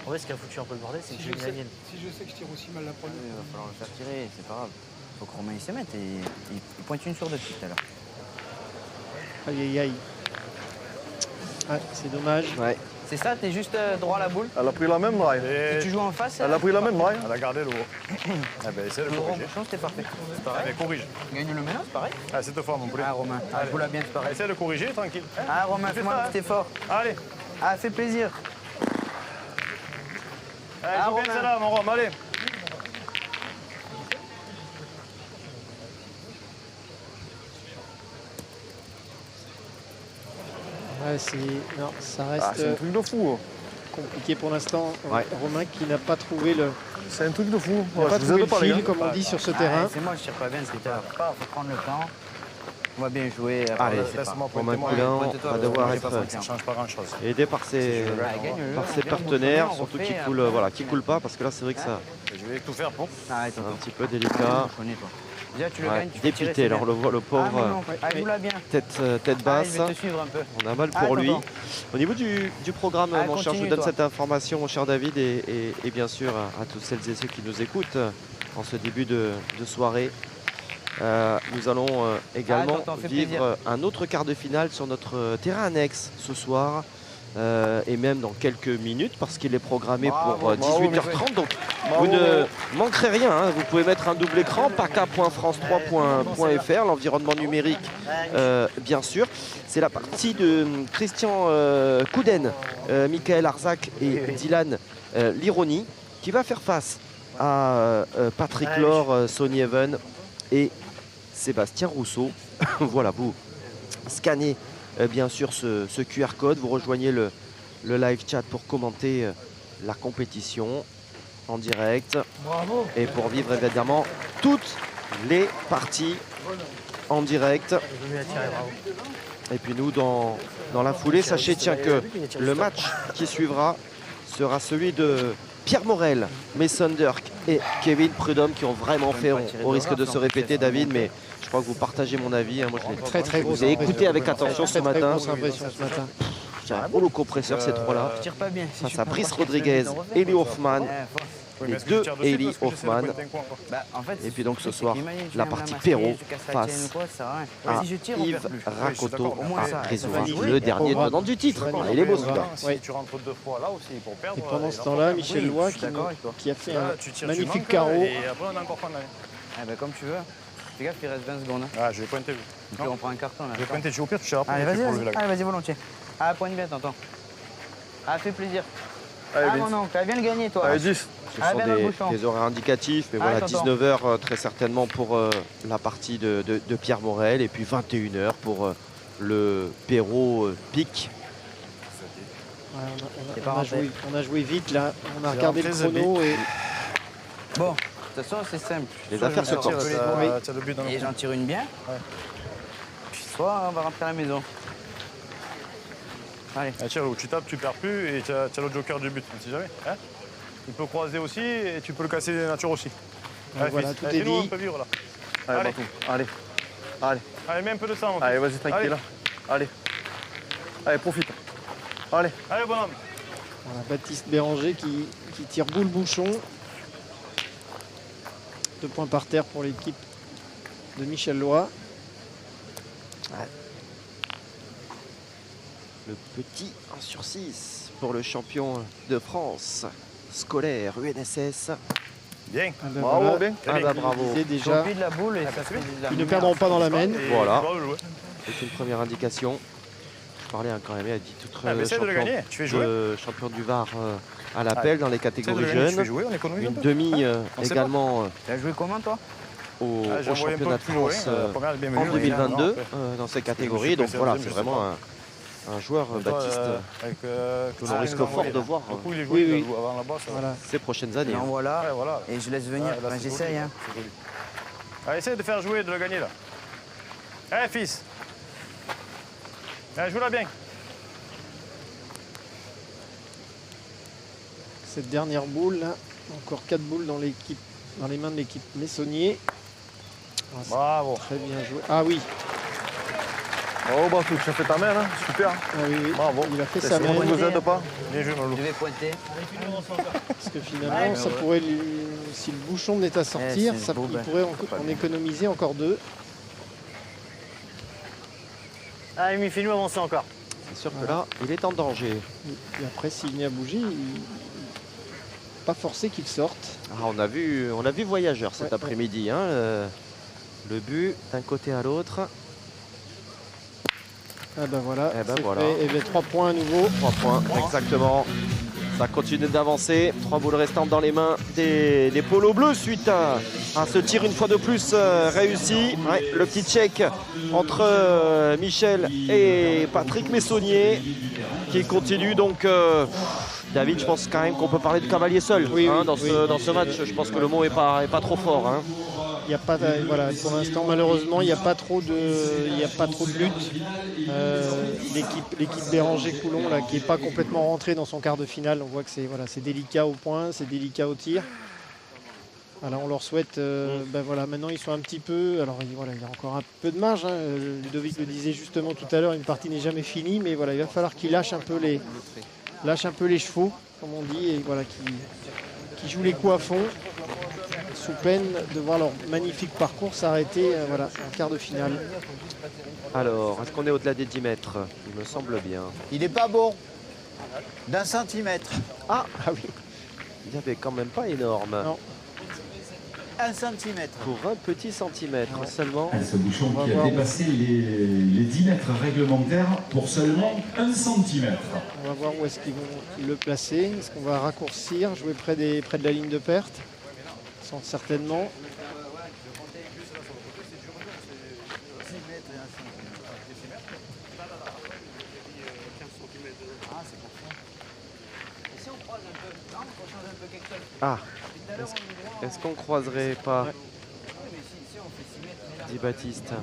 En vrai, ce qui a foutu un peu le bordel, c'est que j'ai mis la mienne. Si je sais que je tire aussi mal la première. Il va falloir le faire tirer, c'est pas grave. Faut que Romain il se mette et il pointe une sur deux tout à l'heure. Aïe aïe aïe. Ah, c'est dommage. Ouais. C'est ça, t'es juste droit à la boule. Elle a pris la même braille. Et tu joues en face. Elle a pris la même braille. Elle a gardé le haut. Ah ben essaie de Le corriger. bouchon, c'était parfait. C'est pareil. Mais corrige. Gagne le ménage, pareil. Ah, cette fois, mon poulet. Ah, Romain, ah, joue-la bien, c'est pareil. Essaie de corriger, tranquille. Ah, Romain, Tu fais fais-moi ça, un petit effort. Allez. Ah, fais plaisir. Allez, Ah, joue bien Romain. celle-là, mon Rome, allez. Ouais, non, ça reste Ah, c'est un truc de fou. compliqué pour l'instant. Ouais. Romain qui n'a pas trouvé le, C'est un truc de fou. il n'a pas trouvé le fil, comme on dit sur ce terrain. C'est moi, je tire pas bien, c'est tard. Faut prendre le temps. On va bien jouer. Allez, Laisse-moi Romain pointer, Coulon pointe-toi, va devoir j'ai être pas Ça ne change pas grand-chose. aidé par ses partenaires, surtout qui coulent pas, parce que là c'est vrai que ça Je vais tout faire pour. Arrête, c'est un petit peu délicat. je connais toi. Déjà, tu le Ouais, gagnes, tu peux tirer, dépité, c'est alors bien. le Ah, mais pauvre non, ah, joue-la bien. tête Ah, basse. je vais te suivre un peu. On a mal Ah, pour lui. tonton. Au niveau du programme, Ah, mon cher, je continue, vous donne toi. cette information, mon cher David, et bien sûr à toutes celles et ceux qui nous écoutent en ce début de soirée. Nous allons également tonton, fais vivre plaisir. un autre quart de finale sur notre terrain annexe ce soir. Et même dans quelques minutes parce qu'il est programmé pour 18h30. Donc vous ne manquerez rien. Hein. Vous pouvez mettre un double écran, paca.france3.fr, l'environnement numérique bien sûr. C'est la partie de Christian Kouden, Michael Arzac et Dylan Lironi qui va faire face à Patrick Laure, Sonny Even et Sébastien Rousseau. Voilà, vous scannez bien sûr ce QR code, vous rejoignez le live chat pour commenter la compétition en direct et pour vivre évidemment toutes les parties en direct. Et puis nous dans la foulée, sachez tiens que le match qui suivra sera celui de Pierre Morel, Mason Dirk et Kevin Prudhomme qui ont vraiment fait, au risque de se répéter David, mais je crois que vous partagez mon avis. Hein. Moi, Très je vous ai écouté avec attention ce matin. Grosse impression ce matin. J'ai un rouleau compresseur ces trois-là. Je tire pas bien. Si Face tu à prends Brice pas, Rodriguez, je te refais. Eli Hoffman. Oui, Les mais est-ce que deux je tire dessus Eli parce que j'essaie de Hoffman. pointer un coin, quoi. Bah, en fait, Et puis donc ce c'est soir, qu'imagine, tu la viens de partie Marseillaise, Perrault tu casses la face tienne ou quoi, ça sert à rien. à Si je tire, on Yves perd plus. Rakoto d'accord. Au moins ça, à ça Grésois, magnifique. le dernier Programme. tenant du titre. Magnifique. Il est beau ce Voilà, gars. Si Oui. tu rentres deux fois là aussi pour perdre. Et pendant il ce en temps-là, faut Michel Oui, Loy je suis d'accord avec toi. qui a fait Là, un tu tires, tu magnifique manques, carreau. Et après, on a encore pas mal. Eh ben, comme tu veux. Fais gaffe, il reste 20 secondes. Hein. Ah, je vais pointer. Et puis on prend un carton là. Je vais pointer. Tu au pire, tu tires après. Allez, tu vas-y, peux lever vas-y. la Allez, vas-y, volontiers. Ah, pointe bien, tonton. Ah, fais plaisir. Allez, Ah, vite. mon oncle, viens le gagner, toi. Allez, 10. Ce Ah, sont ben, le bouchon. des horaires indicatifs, mais Ah, voilà, tonton. 19h très certainement pour la partie de Pierre Morel et puis 21h pour le Perrault Pic. Ouais, C'est pas rentré. on a joué vite là, on a regardé le rentré, chrono et Bon, toute façon, c'est simple. Les affaires se Tire, corsent. t'as le but dans le Et fond. j'en tire une bien. Puis soit on va rentrer à la maison. Allez. Ah, tire où tu tapes, tu perds plus et tu as le joker du but, on sait jamais. Hein, tu peux croiser aussi et tu peux le casser nature aussi. Allez, voilà, fils, tout allez, est fais-nous dit. un peu vivre là. Allez, Allez. Batou, allez. Allez, Allez, mets un peu de sang. mon allez, fils. vas-y, tranquille, Allez. là. Allez. Allez, profite. Allez. Allez, bonhomme. Voilà, Baptiste Béranger qui tire boule bouchon. 2 points par terre pour l'équipe de Michel Loy. Le petit 1 sur 6 pour le champion de France scolaire UNSS. Bien. Ah ben Bravo, voilà, bien. Ah bah il bravo. disait déjà, J'ai de la boule et ça fait de la ils ne merde. perdront pas dans la main. Et Voilà. bravo, joué. C'est une première indication. Je parlais quand même, il a dit tout Ah, mais essaie de le gagner. Tu fais jouer. champion du Var à l'appel dans les Essaie de catégories le gagner, tu fais jeunes. jouer, on économise un Une peu. demi On sait également T'as joué comment, toi au Ah, j'ai au envoyé un peu championnat de plus loin. France La première est bien en menée, 2022 non, après. dans ces Je catégories. suis Donc passé voilà, deuxième, c'est je sais vraiment un joueur, Et toi, Baptiste, avec, que l'on risque fort de voir Du coup, il est Oui, joué, il oui. a joué avant là-bas. Ça va. Voilà. ces prochaines années. Non, voilà. Ouais, voilà. Et je laisse venir. Ouais, là, Enfin, c'est j'essaye. joli. Hein. C'est joli. Allez, essaye de faire jouer, de le gagner là. Allez, fils. Allez, joue-la bien. Cette dernière boule, là, encore 4 boules dans les mains de l'équipe Messonnier. Ah, c'est Bravo. très bien joué. Ah oui, Oh, Batou, tu as fait ta main, hein. Super. ah oui, oui. Bravo. Il a fait C'est sa bon, main. on ne vous aide pas. Bien joué, Malou. Je vais pointer. Parce que finalement, ça pourrait si le bouchon venait à sortir, c'est beau, il ben. pourrait en économiser encore 2. Allez, Mimi, fais-nous avancer encore. C'est sûr que là, il est en danger. Et après, s'il venait à bouger, pas forcé qu'il sorte. Ah, on a vu Voyageur cet Ouais, après-midi. Hein, le but d'un côté à l'autre. Ah ben voilà, Eh ben c'est voilà. fait. Et ben 3 points à nouveau. 3 points, exactement. Ça continue d'avancer. 3 boules restantes dans les mains des polos bleus suite à ce tir une fois de plus réussi. Ouais, le petit check entre Michel et Patrick Messonnier qui continue. Donc, David, je pense quand même qu'on peut parler de cavalier seul Oui, hein, oui, dans, oui. dans ce match. Je pense que le mot est pas trop fort. Hein. Il n'y a pas, voilà, pour l'instant, malheureusement, il n'y a pas trop de lutte. L'équipe Béranger-Coulon, là, qui n'est pas complètement rentrée dans son quart de finale, on voit que c'est délicat au point, c'est délicat au tir. Voilà, on leur souhaite, voilà, maintenant ils sont un petit peu, alors voilà, il y a encore un peu de marge. Hein. Ludovic le disait justement tout à l'heure, une partie n'est jamais finie, mais voilà, il va falloir qu'ils lâchent un peu les chevaux, comme on dit, et voilà, qui jouent les coups à fond, sous peine de voir leur magnifique parcours s'arrêter voilà, en quart de finale. Alors, est-ce qu'on est au-delà des 10 mètres? Il me semble bien. Il n'est pas bon. D'un centimètre. Ah oui, il n'y avait quand même pas énorme. Non. 1 centimètre. Pour un petit centimètre seulement. Ce bouchon On va qui a voir. dépassé les 10 mètres réglementaires pour seulement 1 centimètre. On va voir où est-ce qu'ils vont le placer. Est-ce qu'on va raccourcir, jouer près de la ligne de perte? Sans certainement. Ah, est-ce qu'on croiserait pas Ouais. dit Baptiste?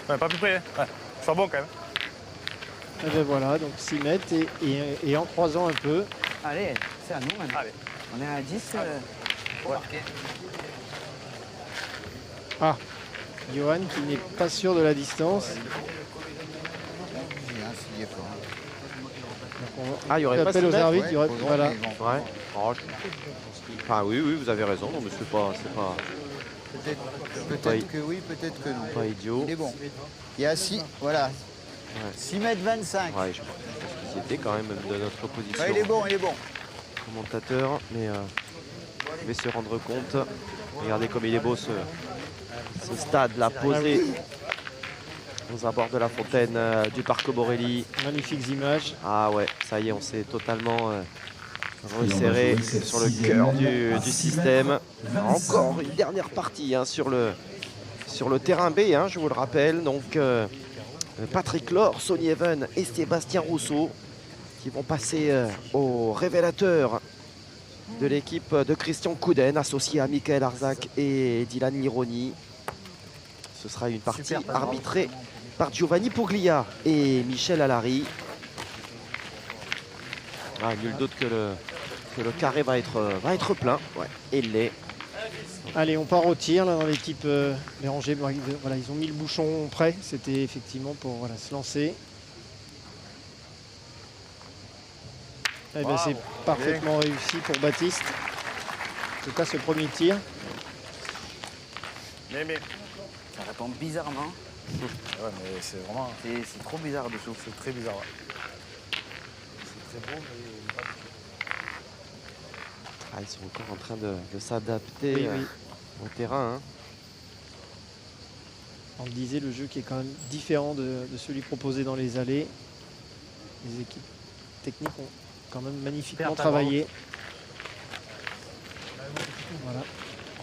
Ouais, pas plus près. Hein. Ouais. Sois bon quand même. Et ben voilà, donc 6 mètres et en croisant un peu. Allez, c'est à nous maintenant. Allez. On est à 10. Ah, Johan qui n'est pas sûr de la distance. Donc on va- Ah, il y aurait pas appel 6 aux mètres? arbitres, il y aurait- voilà. Ouais. Oh, enfin, oui, vous avez raison. Non, mais c'est pas Peut-être que oui, peut-être que non. pas idiot. Il est bon. Il y a 6, voilà. Ouais. 6 mètres 25. Ouais, je pense qu'il était quand même de notre position. Ouais, il est bon, il est bon. Commentateur, mais je vais se rendre compte. Regardez comme il est beau ce stade là posé aux abords de la fontaine du parc Borelli. Magnifiques images. Ah ouais, ça y est, on s'est totalement resserré sur le cœur du système. Encore une dernière partie hein, sur le terrain B, hein, je vous le rappelle. Donc Patrick Laure, Sonny Even et Sébastien Rousseau qui vont passer au révélateur de l'équipe de Christian Kouden, associé à Michael Arzac et Dylan Lironi. Ce sera une partie Super, arbitrée par Giovanni Puglia et Michel Allary. Ah, nul doute que le carré va être plein. Ouais, et il l'est. Allez, on part au tir là, dans l'équipe Béranger. Voilà, ils ont mis le bouchon prêt. C'était effectivement pour voilà, se lancer. Eh ben, c'est parfaitement réussi pour Baptiste. En tout cas, ce premier tir. Mais. Ça répond bizarrement. Ouais, mais c'est vraiment. C'est trop bizarre dessous. C'est très bizarre. Ouais. C'est très beau, mais pas du tout. Ah, ils sont encore en train de s'adapter Oui, oui. au terrain. Hein. On le disait, le jeu qui est quand même différent de celui proposé dans les allées. Les équipes techniques ont quand même magnifiquement travaillé. Voilà,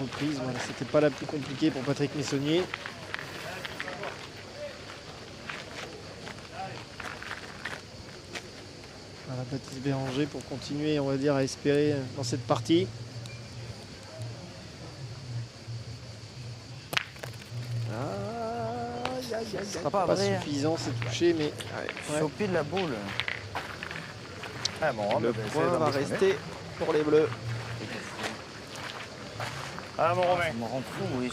reprise, voilà, c'était pas la plus compliquée pour Patrick Messonnier. Voilà, Baptiste Béranger pour continuer, on va dire, à espérer dans cette partie. Ce sera pas suffisant, c'est touché, mais Je suis au pied de la boule. Ah, bon, Le point va rester pour les Bleus. Ah, mon Romain. Je me rends fou, oui.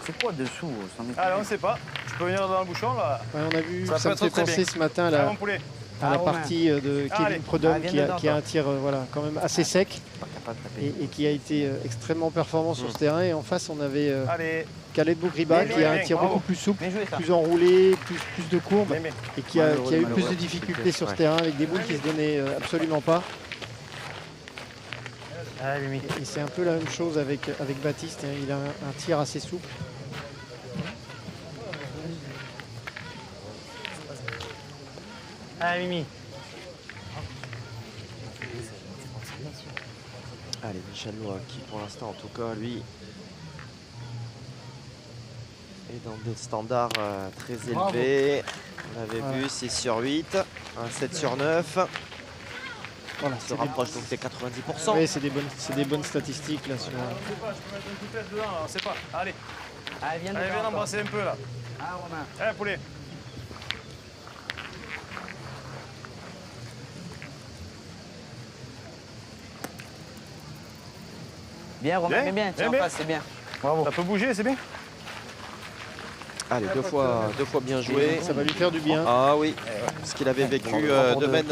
C'est quoi dessous? Ah, on ne sait pas. Tu peux venir dans le bouchon, là. ouais, on a vu, Ça ça peut me fait être très penser bien. ce matin à Ah, la, mon poulet. à la Romain. partie de Allez. Kevin Prudhomme Ah, viens qui a dedans, un tir voilà, quand même assez sec Pas capable de taper. et qui a été extrêmement performant sur ce terrain. Et en face, on avait Allez. Khaled Bougriba Bien, qui a un bien, tir bravo. beaucoup plus souple, Bien joué, ça. plus enroulé, plus de courbes Mais. et qui a eu Malheureux. plus de difficultés sur ce Ouais. terrain avec des boules qui se donnaient absolument pas. Ah, Mimi. Et c'est un peu la même chose avec Baptiste, hein. Il a un tir assez souple. Ah, Mimi. Allez, Michel Loa qui pour l'instant en tout cas lui est dans des standards très élevés. On avait vu 6 sur 8, un 7 sur 9. Voilà, Se rapproche donc des 90%. Oui, c'est des bonnes statistiques là sur. Je sais pas, tu peux mettre un coup de tête dedans, là, on sait pas. Allez, Ah, viens allez, viens embrasser un peu, là. Ah, Romain. Allez, poulet. Bien, Romain, Bien, bien, tiens en bien. face, c'est bien. Ça peut bouger, c'est bien. Allez, deux fois bien joué. Ça va lui faire du bien. Ah oui, parce qu'il avait vécu domaine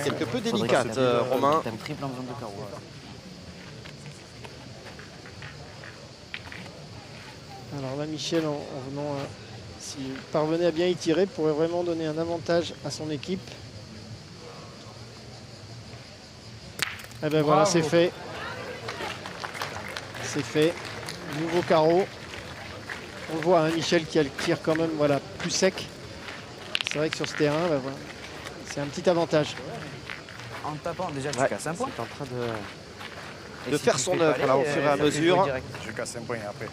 quelque peu délicate, Romain. T'as triple en zone de carreau. Alors là, Michel, en venant, s'il parvenait à bien y tirer, pourrait vraiment donner un avantage à son équipe. Eh ben voilà, c'est fait. C'est fait. Nouveau carreau. On voit, hein, Michel qui a le tir quand même voilà, plus sec. C'est vrai que sur ce terrain, ben voilà, c'est un petit avantage. En tapant, déjà, tu Ouais, casses un point. c'est en train Et de si faire tu son fais œuvre pas là au aller, fur et ça à fait jouer mesure. direct. Je casse un point après.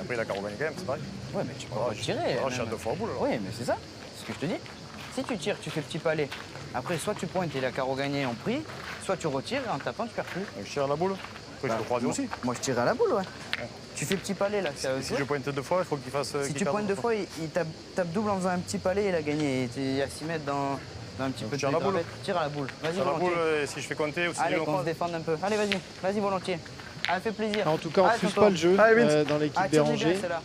Après, il a carreau gagné quand même, c'est pareil. Ouais, mais tu peux Oh, retirer. je tire même. 2 fois au bout, là. Oui, mais c'est ça, c'est ce que je te dis. Si tu tires, tu fais petit palais. Après, soit tu pointes et la carreau gagné en prix, soit tu retires et en tapant, tu perds plus. Donc, je tire à la boule. Après, je peux croiser aussi. Moi, je tire à la boule, ouais. Tu fais petit palais, là. ça- Si je pointe 2 fois, il faut qu'il fasse. Si tu pointes 2 fois, il tape double en faisant un petit palais et il a gagné. Et il y a 6 mètres dans un petit Donc, peu de tire à la boule. gravette. Tire à la boule. Vas-y, Sur la volontiers. boule, si je fais compter aussi, Allez, on qu'on se croise. défende un peu. Allez, vas-y, volontiers. Ah, fait plaisir. En tout cas, on Ah, refuse tonton. pas le jeu Allez, Vince. dans l'équipe Ah, tire du Béranger. bien, celle-là.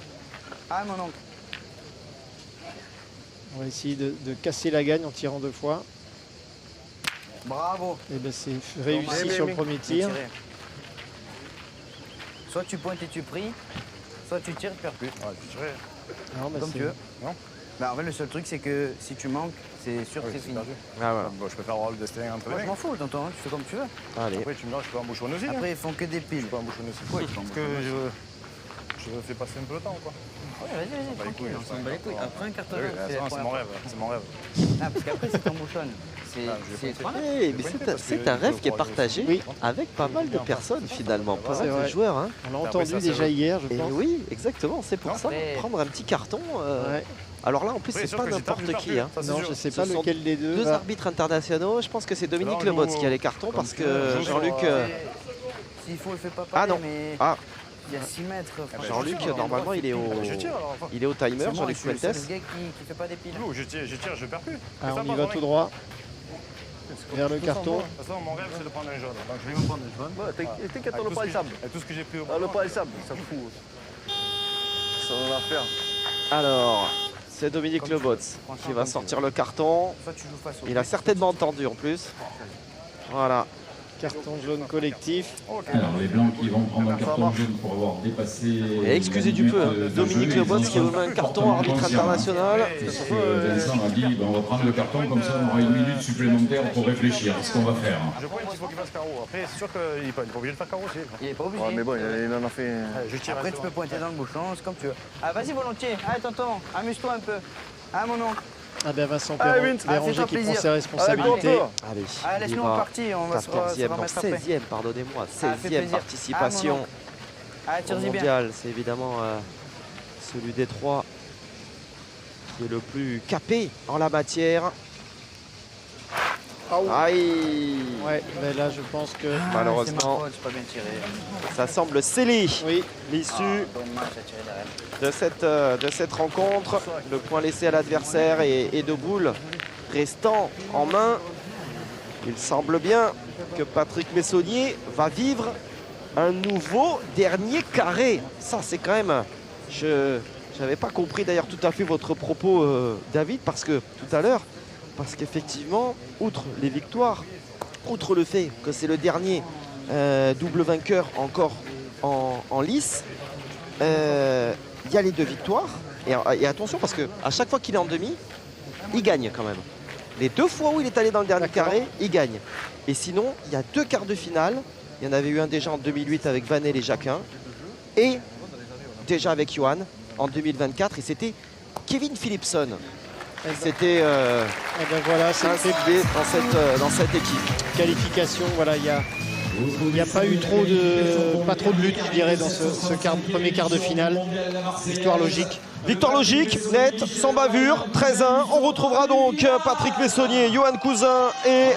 Ah, mon oncle. On va essayer de casser la gagne en tirant 2 fois. Bravo. Et ben c'est réussi Bien, sur bien, le premier bien tir. tiré. Soit tu pointes et tu pries, soit tu tires et tu perds plus. Ouais, je tirais. Non, mais Comme c'est- tu veux. Non. Bah, en fait, le seul truc, c'est que si tu manques, c'est sûr que Oui, c'est c'est fini. perdu. Ah voilà. Bon, je préfère avoir le destin entre Moi, les je mains. m'en fous, tonton, hein, tu fais comme tu veux. Allez, Après, tu me dis, je peux en bouchonner aussi. Après, ils font que des piles. Je peux en bouchonner aussi. Oui, je peux en Parce que je fais passer un peu le temps, quoi. Ouais, vas-y, Bah, les tranquille, couilles, on s'en je bat les sais couilles. pas. Après un carton, Oui, c'est la c'est mon première rêve, c'est mon rêve. fois. Ah, parce qu'après, c'est t'embouchonnes. C'est Ah, je vais c'est pointer. trois mètres. Eh, mais c'est un rêve qui est partagé Oui. avec pas mal de personnes finalement, pas C'est mal de vrai. joueurs. Hein. On l'a Après, entendu ça, c'est déjà vrai. hier, je Et pense. oui, exactement, c'est pour Non. ça. Après- Prendre un petit carton. Ouais. Alors là, en plus, Oui, c'est sûr pas que j'ai n'importe perdu, qui. Hein. ça, c'est Non, sûr. je sais Ce pas sont lequel des deux. Deux va- arbitres internationaux, je pense que c'est Dominique Là, on Lebotz joue qui a les cartons parce tu veux, que on joue Jean-Luc sur, S'il faut, il fait pas Ah pareil, non. mais Ah, il y a 6 mètres. franchement. Jean-Luc, normalement, il est au, Je tire alors. Enfin, il est au timer, C'est moi, Jean-Luc je suis le Fuentes. gars qui fait pas des piles. Lou, je tire, je perds plus. Ah, on y va tout droit vers le carton. De toute façon, mon rêve, c'est de prendre un jaune. Donc, je vais me prendre un jaune. T'inquiète, Avec on tout pas ce le que sable. j'ai- avec tout ce que j'ai pris au On le pas le sable, ça fout. Ça va faire. Alors, c'est Dominique Lebots qui va sortir le carton. Soit tu joues face au Il a certainement entendu en plus. Voilà. Carton jaune collectif. Alors, les Blancs qui vont prendre un carton jaune pour avoir dépassé. Et excusez du peu, hein. Dominique Lebots qui remet un carton arbitre international. Parce que Vincent a dit on va prendre le carton, comme ça on aura 1 minute supplémentaire pour réfléchir à ce qu'on va faire. Je pointe, il faut qu'il fasse carreau. Après, c'est sûr qu'il n'est pas obligé de faire carreau aussi. Il est pas obligé. Ouais, mais bon, il en a fait. Je tire. Après, tu peux pointer dans le bouchon, c'est comme tu veux. Ah, vas-y, volontiers. Allez, tonton, amuse-toi un peu. Ah, mon oncle. Ah ben Vincent Allez, Béranger Vince. Béranger fais-toi qui prend plaisir. ses responsabilités. Allez, Ah, il laisse-nous en va partie, on va se 14e, non, remettre après. 16e, pardonnez-moi, fait 16e plaisir. participation Allez, au tire-y bien. mondial. C'est évidemment celui des trois qui est le plus capé en la matière. Aïe, Ouais, mais là je pense que malheureusement, C'est ma faute, c'est pas bien tiré. ça semble sceller oui, l'issue Dommage, j'ai tiré derrière. de cette rencontre. Le point laissé à l'adversaire et de boules restant en main. Il semble bien que Patrick Messonnier va vivre un nouveau dernier carré. Ça, c'est quand même... Je n'avais pas compris d'ailleurs tout à fait votre propos, David, parce qu'effectivement, outre les victoires, outre le fait que c'est le dernier double vainqueur encore en lice, il y a les 2 victoires. Et attention, parce qu'à chaque fois qu'il est en demi, il gagne quand même. Les 2 fois où il est allé dans le dernier carré, il gagne. Et sinon, il y a 2 quarts de finale. Il y en avait eu un déjà en 2008 avec Vanel et Jacquin. Et déjà avec Johan en 2024. Et c'était Kevin Philipson. C'était eh ben voilà, c'est inscrit dans cette équipe. qualification. Voilà, il n'y a pas eu pas trop de lutte, je dirais, dans ce premier quart de finale. Victoire logique. Victoire logique, nette, sans bavure, 13-1. On retrouvera donc Patrick Messonnier, Johan Cousin et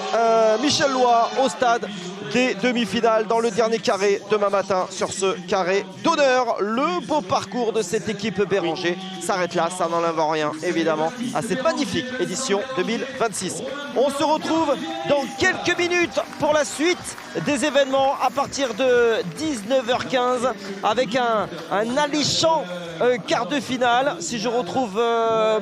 Michel Loy au stade des demi-finales dans le dernier carré demain matin sur ce carré d'honneur. Le beau parcours de cette équipe Béranger s'arrête là, ça n'enlève rien évidemment à cette magnifique édition 2026. On se retrouve dans quelques minutes pour la suite des événements à partir de 19h15 avec un alléchant quart de finale. Si je retrouve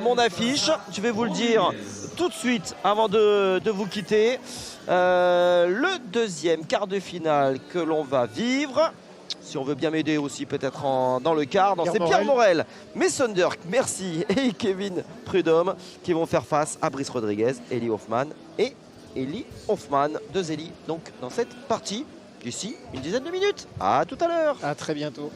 mon affiche, je vais vous le dire tout de suite avant de vous quitter. Le deuxième quart de finale que l'on va vivre, si on veut bien m'aider aussi peut-être dans le quart, c'est Pierre Morel, Mason Dirk, merci, et Kevin Prudhomme qui vont faire face à Brice Rodriguez, Eli Hoffman et Eli Hoffman, 2 Eli donc dans cette partie d'ici une dizaine de minutes. À tout à l'heure. À très bientôt.